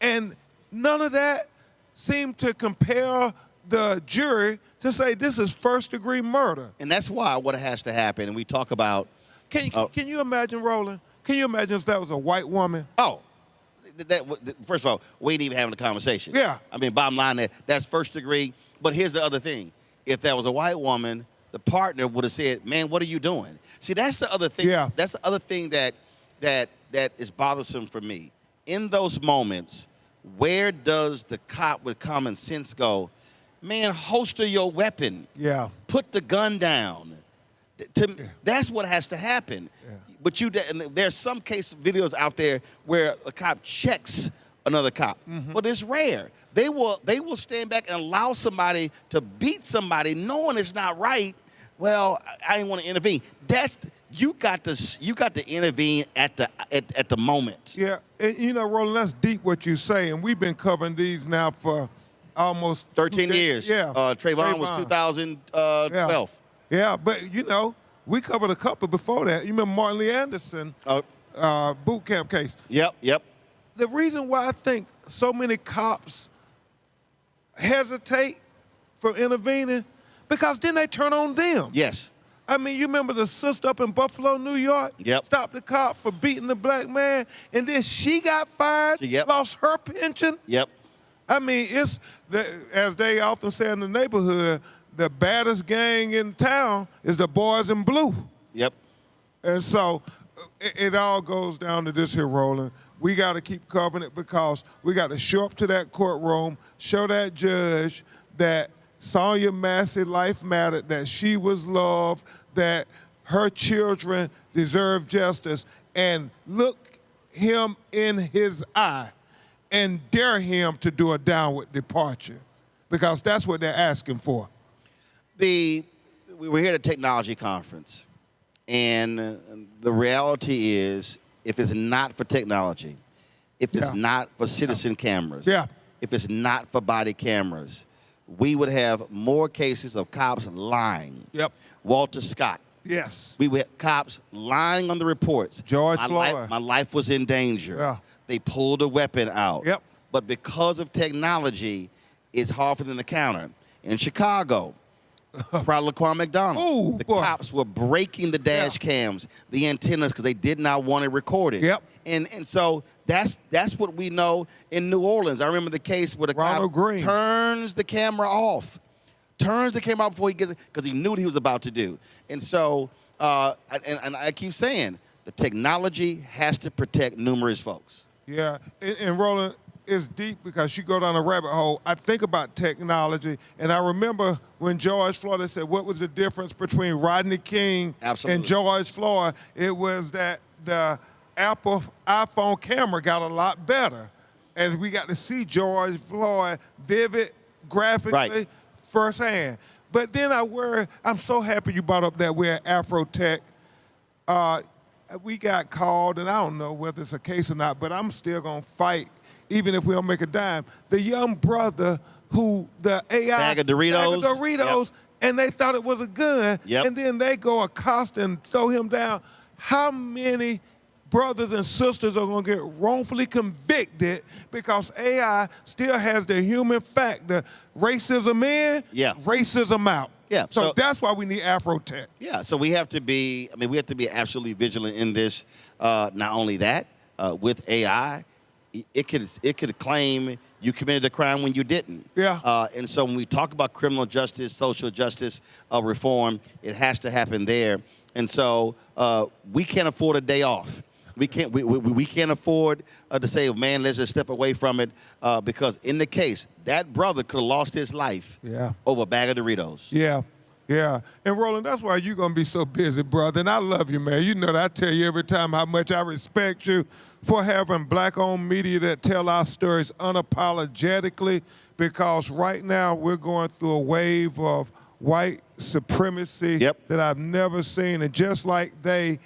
S18: And none of that seemed to compel the jury to say this is first-degree murder.
S2: And that's why what has to happen, and we talk about...
S18: Can you imagine, Roland? Can you imagine if that was a white woman?
S2: Oh, first of all, we ain't even having a conversation.
S18: Yeah.
S2: I mean, bottom line, that's first degree. But here's the other thing. If that was a white woman, the partner would have said, "Man, what are you doing?" See, that's the other thing.
S18: Yeah.
S2: That's the other thing that is bothersome for me. In those moments, where does the cop with common sense go? Man, holster your weapon.
S18: Yeah.
S2: Put the gun down. That's what has to happen. Yeah. But and there's some case videos out there where a cop checks another cop, but it's rare. They will stand back and allow somebody to beat somebody knowing it's not right. Well, I didn't want to intervene. You got to intervene at the moment.
S18: Yeah, and you know, Roland, that's deep what you say, and we've been covering these now for almost
S2: 13 years.
S18: Yeah,
S2: Trayvon was 2012.
S18: Yeah, but you know, we covered a couple before that. You remember Martin Lee Anderson boot camp case?
S2: Yep.
S18: The reason why I think so many cops hesitate from intervening, because then they turn on them.
S2: Yes.
S18: I mean, you remember the sister up in Buffalo, New York?
S2: Yep.
S18: Stopped the cop for beating the black man, and then she got fired, lost her pension.
S2: Yep.
S18: I mean, it's, as they often say in the neighborhood, the baddest gang in town is the boys in blue.
S2: Yep.
S18: And so it all goes down to this here, Roland. We got to keep covering it because we got to show up to that courtroom, show that judge that Sonia Massey life mattered, that she was loved, that her children deserve justice, and look him in his eye and dare him to do a downward departure, because that's what they're asking for.
S2: We were here at a technology conference, and the reality is, if it's not for technology, if it's not for citizen cameras, if it's not for body cameras, we would have more cases of cops lying.
S18: Yep.
S2: Walter Scott.
S18: Yes.
S2: We would have cops lying on the reports.
S18: George Floyd.
S2: My life was in danger.
S18: Yeah.
S2: They pulled a weapon out.
S18: Yep.
S2: But because of technology, it's hard for them to counter. In Chicago, probably Laquan McDonald. The cops were breaking the dash cams, the antennas, because they did not want it recorded.
S18: Yep.
S2: And so that's what we know in New Orleans. I remember the case where the cop turns the camera off. Turns the camera off before he gets it, because he knew what he was about to do. And so, and I keep saying, the technology has to protect numerous folks.
S18: Yeah, and Roland, it's deep because you go down a rabbit hole. I think about technology, and I remember when George Floyd said, what was the difference between Rodney King and George Floyd? It was that the Apple iPhone camera got a lot better, and we got to see George Floyd vivid, graphically, firsthand. But then I'm so happy you brought up that we're at AfroTech. We got called, and I don't know whether it's a case or not, but I'm still going to fight, even if we don't make a dime. The young brother who the AI
S2: bag of Doritos,
S18: and they thought it was a gun, and then they go accost and throw him down. How many brothers and sisters are going to get wrongfully convicted because AI still has the human factor? Racism in, racism out.
S2: Yeah.
S18: So that's why we need AfroTech.
S2: Yeah. So we have to be. We have to be absolutely vigilant in this. Not only that, with AI, it could claim you committed a crime when you didn't.
S18: Yeah.
S2: And so when we talk about criminal justice, social justice reform, it has to happen there. And so we can't afford a day off. We can't afford to say, man, let's just step away from it, because in the case, that brother could have lost his life over a bag of Doritos.
S18: Yeah. Yeah. And Roland, that's why you're going to be so busy, brother. And I love you, man. You know that I tell you every time how much I respect you for having black-owned media that tell our stories unapologetically, because right now we're going through a wave of white supremacy that I've never seen. And just like they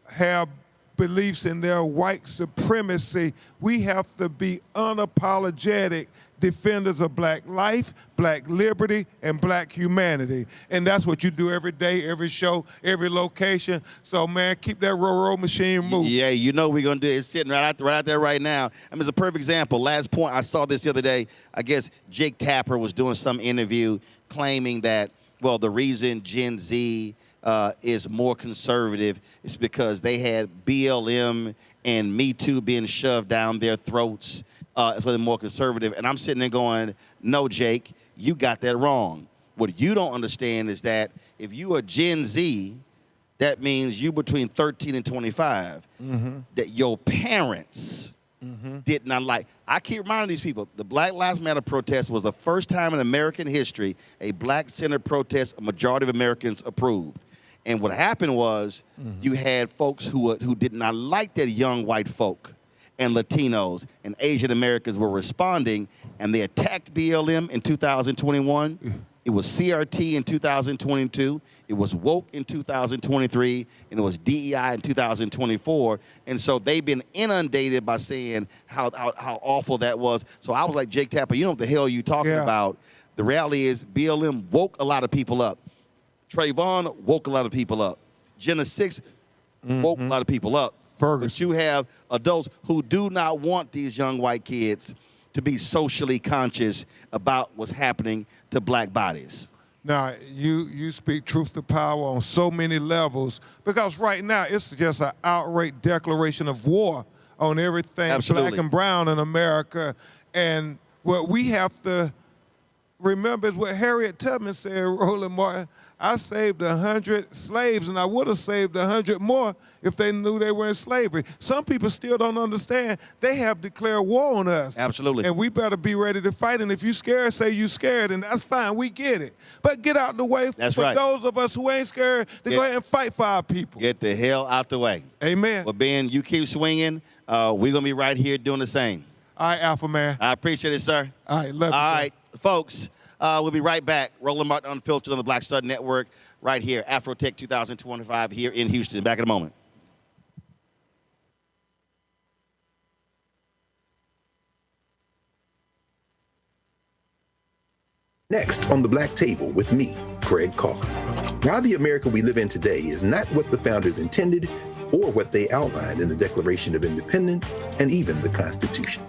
S18: have beliefs in their white supremacy, we have to be unapologetic defenders of black life, black liberty, and black humanity. And that's what you do every day, every show, every location. So, man, keep that roll machine moving.
S2: Yeah, you know we're going to do it. It's sitting right out there right now. I mean, it's a perfect example. Last point, I saw this the other day. I guess Jake Tapper was doing some interview claiming that, well, the reason Gen Z is more conservative is because they had BLM and Me Too being shoved down their throats. That's why they're more conservative. And I'm sitting there going, no, Jake, you got that wrong. What you don't understand is that if you are Gen Z, that means you between 13 and 25, that your parents did not like. I keep reminding these people, the Black Lives Matter protest was the first time in American history a black-centered protest a majority of Americans approved. And what happened was you had folks who did not like that young white folk and Latinos and Asian Americans were responding, and they attacked BLM in 2021. It was CRT in 2022. It was woke in 2023, and it was DEI in 2024. And so they've been inundated by saying how awful that was. So I was like, Jake Tapper, you know what the hell you talking about? The reality is BLM woke a lot of people up. Trayvon woke a lot of people up. Jenna 6 woke a lot of people up. But you have adults who do not want these young white kids to be socially conscious about what's happening to black bodies.
S18: Now, you speak truth to power on so many levels, because right now it's just an outright declaration of war on everything black and brown in America. And what we have to remember is what Harriet Tubman said, Roland Martin, I saved 100 slaves, and I would have saved 100 more if they knew they were in slavery. Some people still don't understand. They have declared war on us.
S2: Absolutely.
S18: And we better be ready to fight. And if you scared, say you scared, and that's fine. We get it. But get out the way for those of us who ain't scared to go ahead and fight for our people.
S2: Get the hell out the way.
S18: Amen.
S2: Well, Ben, you keep swinging. We're going to be right here doing the same.
S18: All right, Alpha Man.
S2: I appreciate it, sir.
S18: All right, love you.
S2: All right, folks. We'll be right back. Roland Martin Unfiltered on the Black Star Network right here. AfroTech 2025 here in Houston. Back in a moment.
S3: Next on the Black Table with me, Craig Carr. Why the America we live in today is not what the founders intended or what they outlined in the Declaration of Independence and even the Constitution.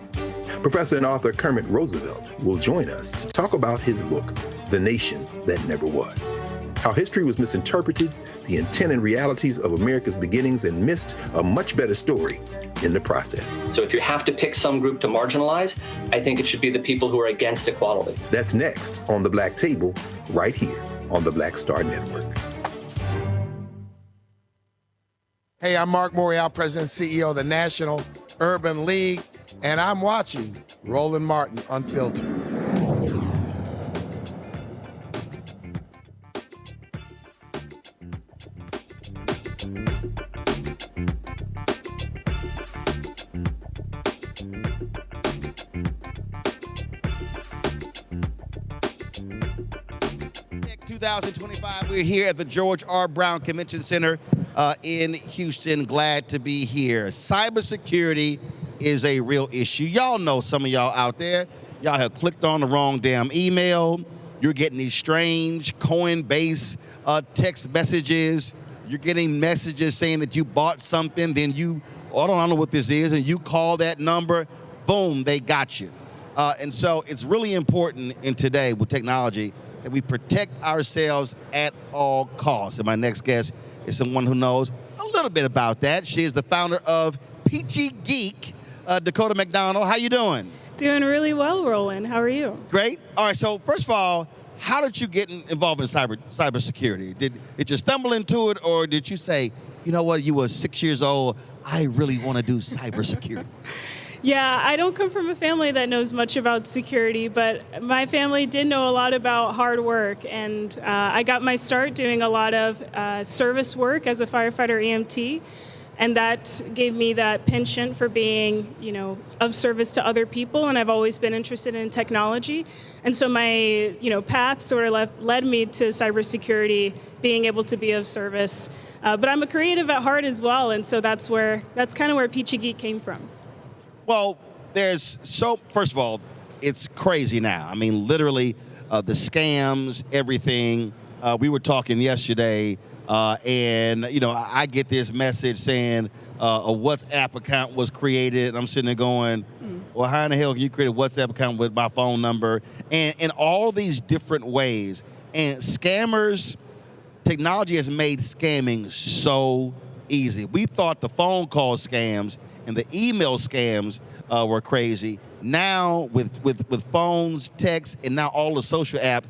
S3: Professor and author Kermit Roosevelt will join us to talk about his book, The Nation That Never Was. How history was misinterpreted, the intent and realities of America's beginnings, and missed a much better story in the process.
S5: So if you have to pick some group to marginalize, I think it should be the people who are against equality.
S3: That's next on The Black Table, right here on the Black Star Network.
S9: Hey, I'm Mark Morial, President and CEO of the National Urban League, and I'm watching Roland Martin Unfiltered.
S2: Tech 2025, we're here at the George R. Brown Convention Center in Houston. Glad to be here. Cybersecurity is a real issue. Y'all know, some of y'all out there, y'all have clicked on the wrong damn email. You're getting these strange Coinbase text messages. You're getting messages saying that you bought something, then you, I don't know what this is, and you call that number, boom, they got you. And so it's really important in today with technology that we protect ourselves at all costs. And my next guest is someone who knows a little bit about that. She is the founder of Peachy Geek, Dakota McDonald. How you doing?
S15: Doing really well, Roland. How are you?
S2: Great. All right, so first of all, how did you get involved in cybersecurity? Did you stumble into it, or did you say, you know what, you were 6 years old, I really want to do cybersecurity?
S15: Yeah, I don't come from a family that knows much about security, but my family did know a lot about hard work, and I got my start doing a lot of service work as a firefighter EMT. And that gave me that penchant for being, of service to other people. And I've always been interested in technology. And so my, path sort of led me to cybersecurity, being able to be of service. But I'm a creative at heart as well. And so that's kind of where Peachy Geek came from.
S2: Well, first of all, it's crazy now. I mean, literally the scams, everything. We were talking yesterday. And, I get this message saying a WhatsApp account was created. And I'm sitting there going, well, how in the hell can you create a WhatsApp account with my phone number? And all these different ways. And scammers, technology has made scamming so easy. We thought the phone call scams and the email scams were crazy. Now with phones, texts, and now all the social apps,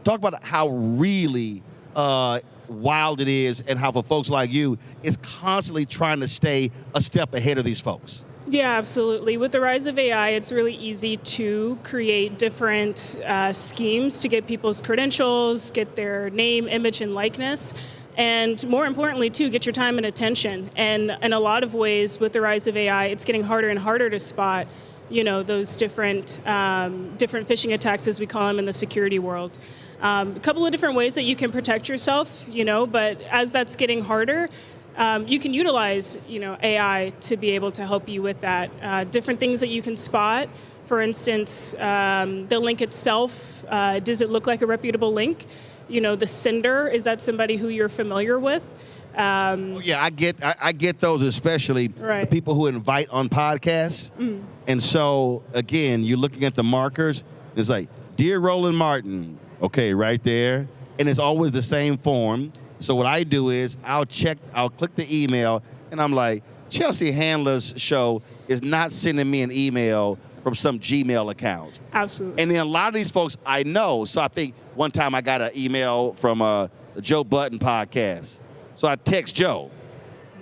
S2: talk about how really wild it is, and how for folks like you, it's constantly trying to stay a step ahead of these folks.
S15: Yeah, absolutely. With the rise of AI, it's really easy to create different schemes to get people's credentials, get their name, image, and likeness. And more importantly, too, get your time and attention. And in a lot of ways, with the rise of AI, it's getting harder and harder to spot, those different phishing attacks, as we call them in the security world. A couple of different ways that you can protect yourself, but as that's getting harder, you can utilize, AI to be able to help you with that. Different things that you can spot. For instance, the link itself, does it look like a reputable link? The sender, is that somebody who you're familiar with?
S2: Yeah, I get those, especially the people who invite on podcasts. And so, again, you're looking at the markers. It's like, Dear Roland Martin, okay, right there. And it's always the same form. So what I do is I'll click the email, and I'm like, Chelsea Handler's show is not sending me an email from some Gmail account.
S15: Absolutely.
S2: And then a lot of these folks I know. So I think one time I got an email from the Joe Budden podcast. So I text Joe,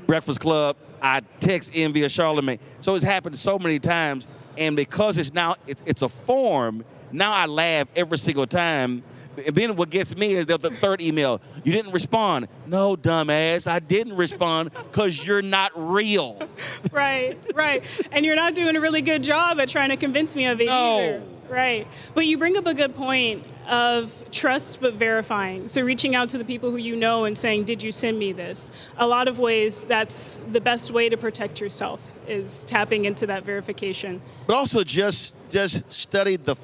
S2: Breakfast Club. I text Envy or Charlemagne. So it's happened so many times. And because it's a form, now I laugh every single time. And then what gets me is the third email. You didn't respond. No, dumbass, I didn't respond because you're not real.
S15: Right. And you're not doing a really good job at trying to convince me of it either. Right. But you bring up a good point of trust but verifying. So reaching out to the people who you know and saying, did you send me this? A lot of ways, that's the best way to protect yourself, is tapping into that verification.
S2: But also just study the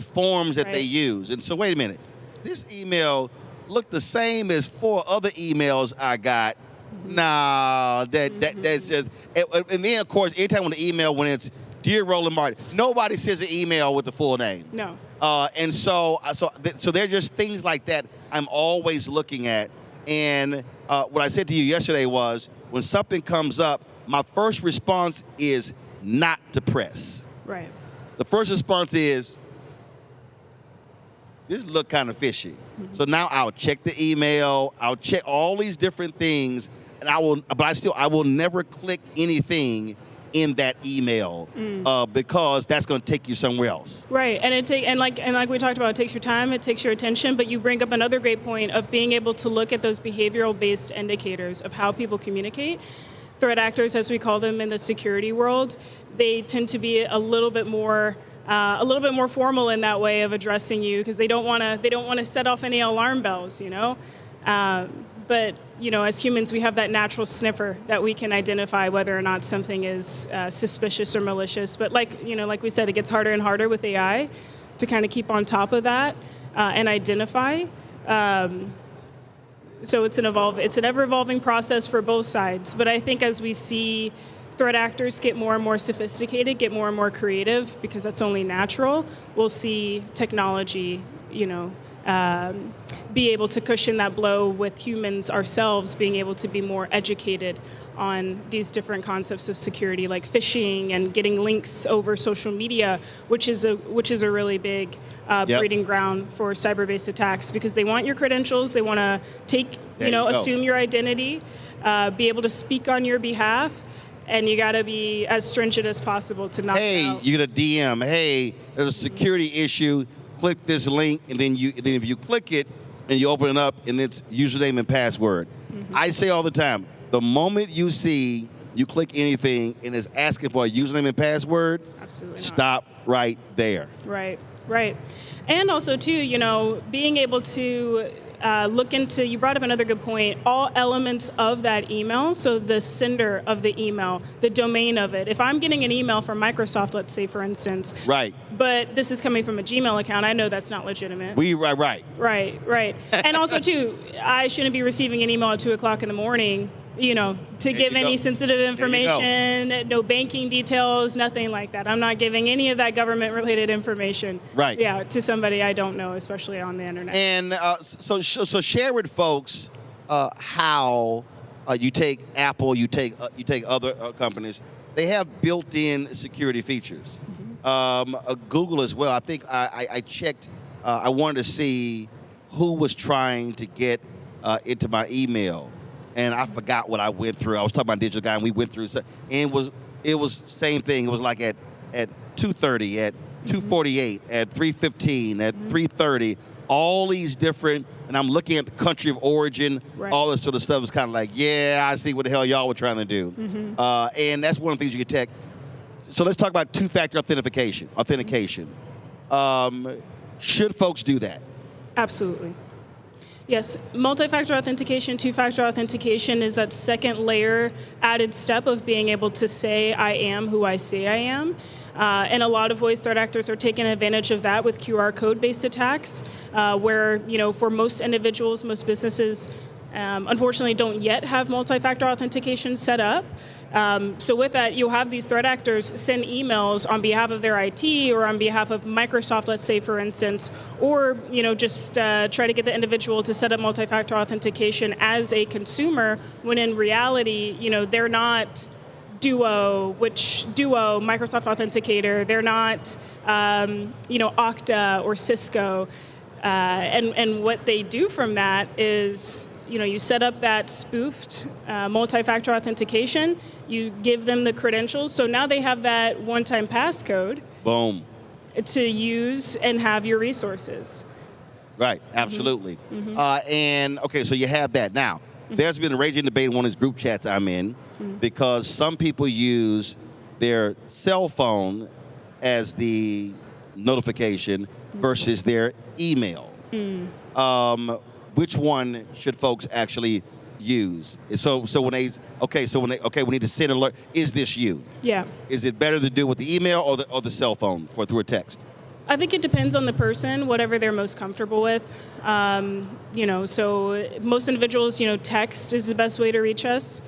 S2: forms that they use. And so wait a minute. This email looked the same as 4 other emails I got. Nah, that says, and then of course, anytime when the email, when it's Dear Roland Martin, nobody sends an email with the full name.
S15: No.
S2: And so they're just things like that I'm always looking at. And what I said to you yesterday was, when something comes up, my first response is not to press.
S15: Right.
S2: The first response is, this look kind of fishy. So now I'll check the email, I'll check all these different things, and I will never click anything in that email because that's going to take you somewhere else.
S15: Right, and like we talked about, it takes your time, it takes your attention, but you bring up another great point of being able to look at those behavioral-based indicators of how people communicate. Threat actors, as we call them in the security world, they tend to be a little bit more formal in that way of addressing you, because they don't want to set off any alarm bells, But as humans, we have that natural sniffer that we can identify whether or not something is suspicious or malicious. But like we said, it gets harder and harder with AI to kind of keep on top of that and identify. So it's an ever-evolving process for both sides. But I think as we see threat actors get more and more sophisticated, get more and more creative, because that's only natural, we'll see technology, be able to cushion that blow with humans ourselves being able to be more educated on these different concepts of security, like phishing and getting links over social media, which is a really big breeding ground for cyber-based attacks, because they want your credentials, they want to assume your identity, be able to speak on your behalf. And you got to be as stringent as possible to knock it out.
S2: You get a DM. Hey, there's a security issue. Click this link, and then if you click it and you open it up, and it's username and password. I say all the time, the moment you click anything and it's asking for a username and password, stop right there.
S15: Right. And also too, being able to look into, you brought up another good point, all elements of that email. So the sender of the email, the domain of it. If I'm getting an email from Microsoft, let's say, for instance.
S2: Right.
S15: But this is coming from a Gmail account, I know that's not legitimate.
S2: Right.
S15: And also, too, I shouldn't be receiving an email at 2 o'clock in the morning, to give any sensitive information, no banking details, nothing like that. I'm not giving any of that government-related information.
S2: Right.
S15: Yeah, to somebody I don't know, especially on the internet.
S2: And so share with folks how you take Apple, you take other companies. They have built-in security features. Google as well. I think I checked. I wanted to see who was trying to get into my email, and I forgot what I went through. I was talking about Digital Guy, and we went through, and it was same thing. It was like at 2:30, at 2:48, at 3:15, at 3:30, all these different, and I'm looking at the country of origin, all this sort of stuff is kind of like, yeah, I see what the hell y'all were trying to do. And that's one of the things you can tech. So let's talk about two-factor authentication. Should folks do that?
S15: Absolutely. Yes, multi-factor authentication, two-factor authentication is that second layer added step of being able to say I am who I say I am. And a lot of ways threat actors are taking advantage of that with QR code-based attacks, where, for most individuals, most businesses, unfortunately don't yet have multi-factor authentication set up. So with that, you'll have these threat actors send emails on behalf of their IT or on behalf of Microsoft, let's say, for instance, or, just try to get the individual to set up multi-factor authentication as a consumer, when in reality, they're not Duo, Microsoft Authenticator, they're not, Okta or Cisco. And what they do from that is, you set up that spoofed multi-factor authentication, you give them the credentials, so now they have that one-time passcode.
S2: Boom.
S15: To use and have your resources.
S2: Right, absolutely. And, okay, so you have that. Now, there's been a raging debate in one of these group chats I'm in, because some people use their cell phone as the notification versus their email. Which one should folks actually use? So when we need to send an alert, is this you?
S15: Yeah.
S2: Is it better to do with the email or the cell phone or through a text?
S15: I think it depends on the person, whatever they're most comfortable with. So most individuals, text is the best way to reach us.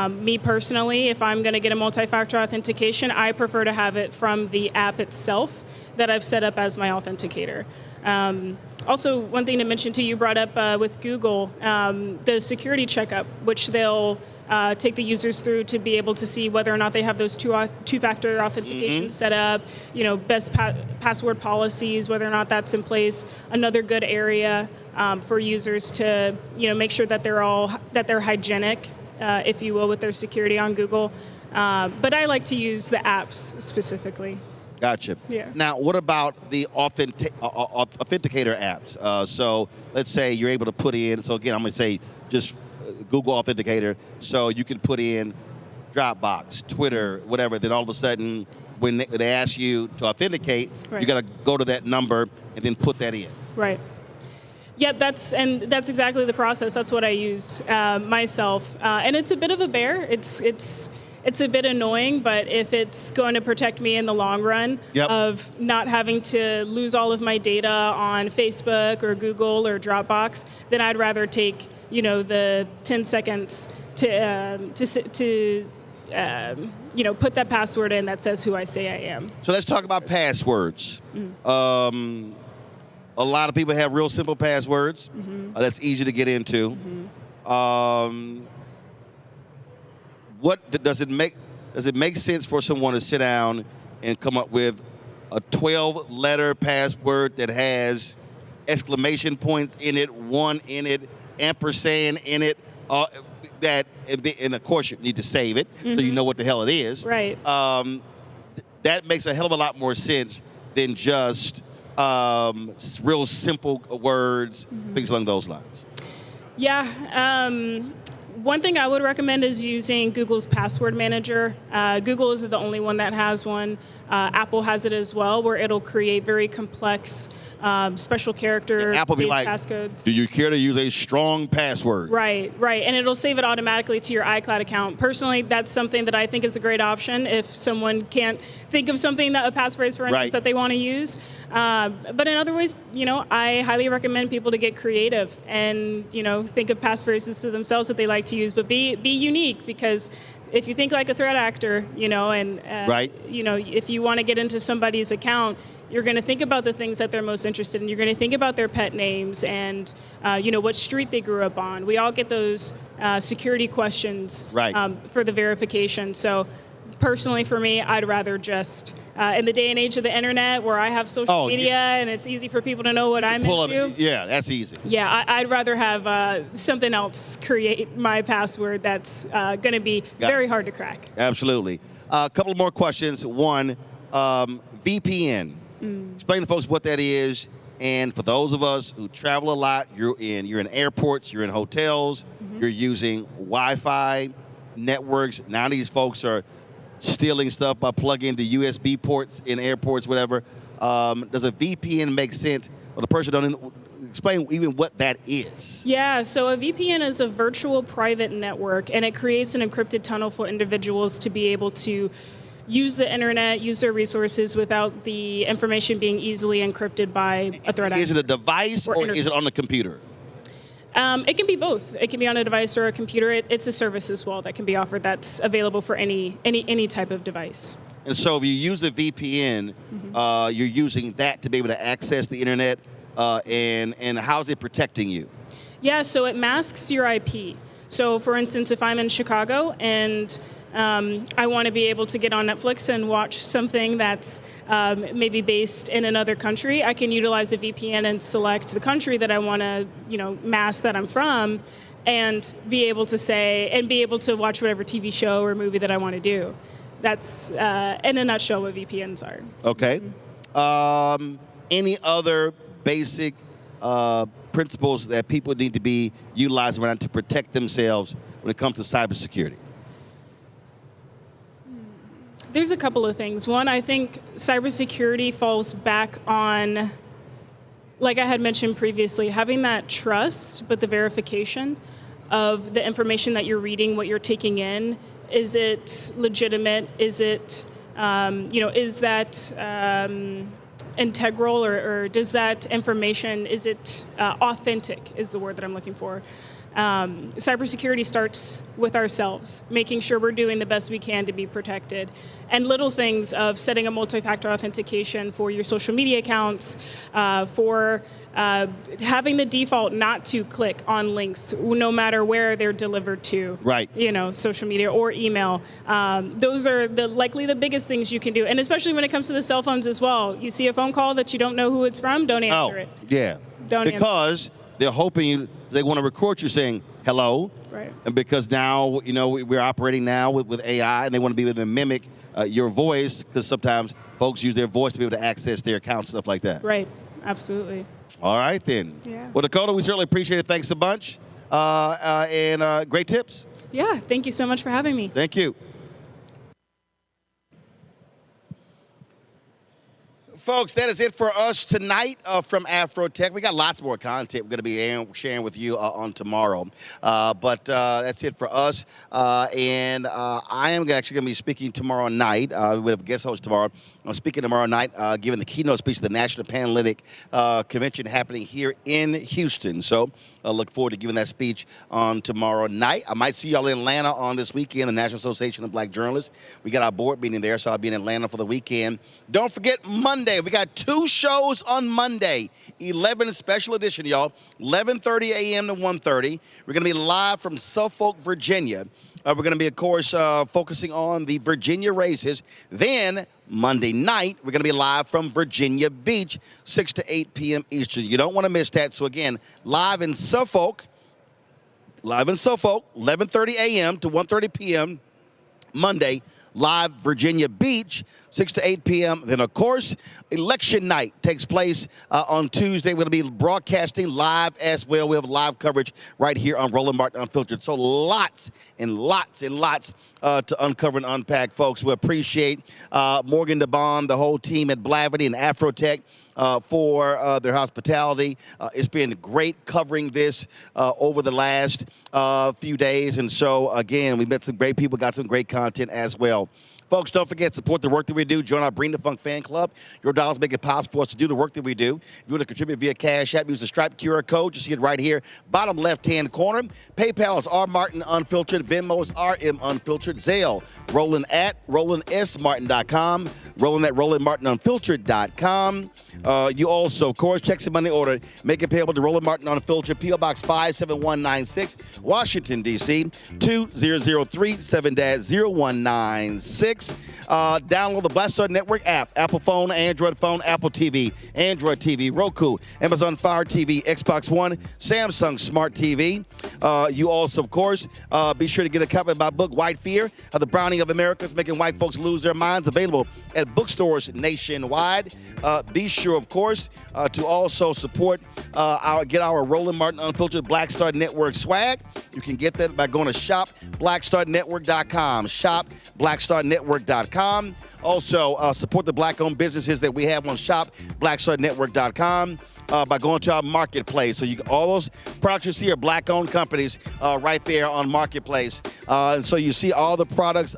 S15: Me personally, if I'm going to get a multi-factor authentication, I prefer to have it from the app itself that I've set up as my authenticator. Also, one thing to mention too, you brought up with Google, the security checkup, which they'll take the users through to be able to see whether or not they have those two-factor authentication set up, best password policies, whether or not that's in place. Another good area for users to, make sure that they're hygienic, if you will, with their security on Google. But I like to use the apps specifically.
S2: Gotcha.
S15: Yeah.
S2: Now, what about the authenticator apps? So let's say you're able to put in, so again, I'm going to say just Google Authenticator, so you can put in Dropbox, Twitter, whatever, then all of a sudden, when they ask you to authenticate, you got to go to that number and then put that in.
S15: Right. Yep, that's exactly the process. That's what I use myself. And it's a bit of a bear. It's a bit annoying, but if it's going to protect me in the long run of not having to lose all of my data on Facebook or Google or Dropbox, then I'd rather take, the 10 seconds to put that password in that says who I say I am.
S2: So let's talk about passwords. A lot of people have real simple passwords. That's easy to get into. What does it make sense for someone to sit down and come up with a 12-letter password that has exclamation points in it, one in it, ampersand in it, and of course you need to save it so you know what the hell it is.
S15: Right.
S2: That makes a hell of a lot more sense than just real simple words, things along those lines.
S15: Yeah. One thing I would recommend is using Google's password manager. Google is the only one that has one. Apple has it as well, where it'll create very complex special character
S2: Apple be like,
S15: passcodes.
S2: Do you care to use a strong password?
S15: Right. And it'll save it automatically to your iCloud account. Personally, that's something that I think is a great option if someone can't think of something, a passphrase, for instance, that they want to use. But in other ways, I highly recommend people to get creative and, think of passphrases to themselves that they like to use, but be unique, because if you think like a threat actor, if you want to get into somebody's account, you're going to think about the things that they're most interested in. You're going to think about their pet names and, what street they grew up on. We all get those security questions for the verification. So personally, for me, I'd rather just, in the day and age of the internet where I have social media and it's easy for people to know what I'm into.
S2: Yeah, that's easy.
S15: Yeah, I'd rather have something else create my password that's going to be very hard to crack.
S2: Absolutely. A couple more questions. One, VPN. Explain to folks what that is. And for those of us who travel a lot, you're in airports, you're in hotels, you're using Wi-Fi networks. Now these folks are stealing stuff by plugging into USB ports in airports, whatever. Does a VPN make sense? Well, the person don't explain even what that is.
S15: Yeah, so a VPN is a virtual private network, and it creates an encrypted tunnel for individuals to be able to use the internet, use their resources without the information being easily encrypted by a threat actor.
S2: Is it a device or is it on the computer?
S15: It can be both. It can be on a device or a computer. It's a service as well that can be offered that's available for any type of device.
S2: And so if you use a VPN, you're using that to be able to access the internet, and how's it protecting you?
S15: Yeah, so it masks your IP. So for instance, if I'm in Chicago and I want to be able to get on Netflix and watch something that's maybe based in another country, I can utilize a VPN and select the country that I want to, mask that I'm from, and be able to watch whatever TV show or movie that I want to do. That's in a nutshell what VPNs are.
S2: Okay. Any other basic principles that people need to be utilizing around to protect themselves when it comes to cybersecurity?
S15: There's a couple of things. One, I think cybersecurity falls back on, like I had mentioned previously, having that trust, but the verification of the information that you're reading, what you're taking in. Is it legitimate? Is it, is that integral, or does that information, is it authentic is the word that I'm looking for. Cybersecurity starts with ourselves, making sure we're doing the best we can to be protected. And little things of setting a multi-factor authentication for your social media accounts, for having the default not to click on links, no matter where they're delivered to.
S2: Right.
S15: Social media or email. Those are likely the biggest things you can do. And especially when it comes to the cell phones as well. You see a phone call that you don't know who it's from, don't answer it.
S2: Yeah. Because they're hoping they want to record you saying hello.
S15: Right.
S2: And because now, we're operating now with AI, and they want to be able to mimic your voice, because sometimes folks use their voice to be able to access their accounts, stuff like that.
S15: Right. Absolutely.
S2: All right, then.
S15: Yeah.
S2: Well, Dakota, we certainly appreciate it. Thanks a bunch. And great tips.
S15: Yeah. Thank you so much for having me.
S2: Thank you. Folks, that is it for us tonight from AfroTech. We got lots more content we're going to be sharing with you on tomorrow. But that's it for us. And I am actually going to be speaking tomorrow night. We have a guest host tomorrow. I'm speaking tomorrow night, giving the keynote speech at the National Panhellenic Convention happening here in Houston. So I look forward to giving that speech on tomorrow night. I might see y'all in Atlanta on this weekend, the National Association of Black Journalists. We got our board meeting there, so I'll be in Atlanta for the weekend. Don't forget Monday. We got 2 shows on Monday, 11 special edition, y'all, 11:30 a.m. to 1:30. We're going to be live from Suffolk, Virginia. We're going to be, of course, focusing on the Virginia races. Then Monday night, we're going to be live from Virginia Beach, 6 to 8 p.m. Eastern. You don't want to miss that. So, again, live in Suffolk, 11:30 a.m. to 1:30 p.m. Monday, live Virginia Beach, 6 to 8 p.m. Then, of course, election night takes place on Tuesday. We're going to be broadcasting live as well. We have live coverage right here on Roland Martin Unfiltered. So lots and lots and lots to uncover and unpack, folks. We appreciate Morgan DeBond, the whole team at Blavity and AfroTech for their hospitality. It's been great covering this over the last few days. And so, again, we met some great people, got some great content as well. Folks, don't forget to support the work that we do. Join our Bring the Funk fan club. Your dollars make it possible for us to do the work that we do. If you want to contribute via Cash App, use the Stripe QR code. You see it right here, bottom left-hand corner. PayPal is R Martin Unfiltered. Venmo is RM Unfiltered. Zelle, Roland at RolandSMartin.com. Roland at RolandMartinUnfiltered.com. You also, of course, check some money order. Make it payable to Roland Martin Unfiltered, P.O. Box 57196, Washington, D.C., 20037-0196. 6. Download the Black Star Network app, Apple phone, Android phone, Apple TV, Android TV, Roku, Amazon Fire TV, Xbox One, Samsung Smart TV. You also, of course, be sure to get a copy of my book, White Fear, The Browning of America's Making White Folks Lose Their Minds, available at bookstores nationwide. Be sure, of course, to also support get our Roland Martin Unfiltered Black Star Network swag. You can get that by going to shopblackstarnetwork.com. Shopblackstarnetwork.com. Also, support the black-owned businesses that we have on shopblackstarnetwork.com. By going to our marketplace. So all those products you see are black-owned companies right there on Marketplace. And so you see all the products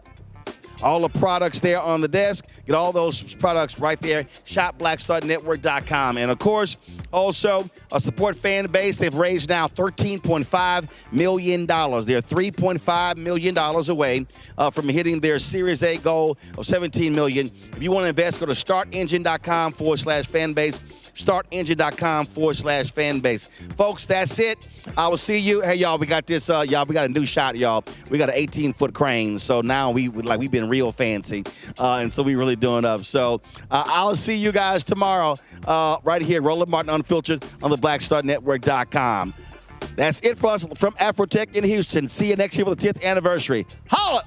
S2: there on the desk. Get all those products right there, shopblackstarnetwork.com. And, of course, also support fan base. They've raised now $13.5 million. They're $3.5 million away from hitting their Series A goal of $17 million. If you want to invest, go to startengine.com/fanbase. startengine.com/fanbase. Folks, that's it. I will see you. Hey, y'all, we got this. We got a new shot, y'all. We got an 18-foot crane. So now we've been real fancy. And so we really doing up. So I'll see you guys tomorrow right here, Roland Martin Unfiltered on the BlackStarNetwork.com. That's it for us from AfroTech in Houston. See you next year for the 10th anniversary. Holla!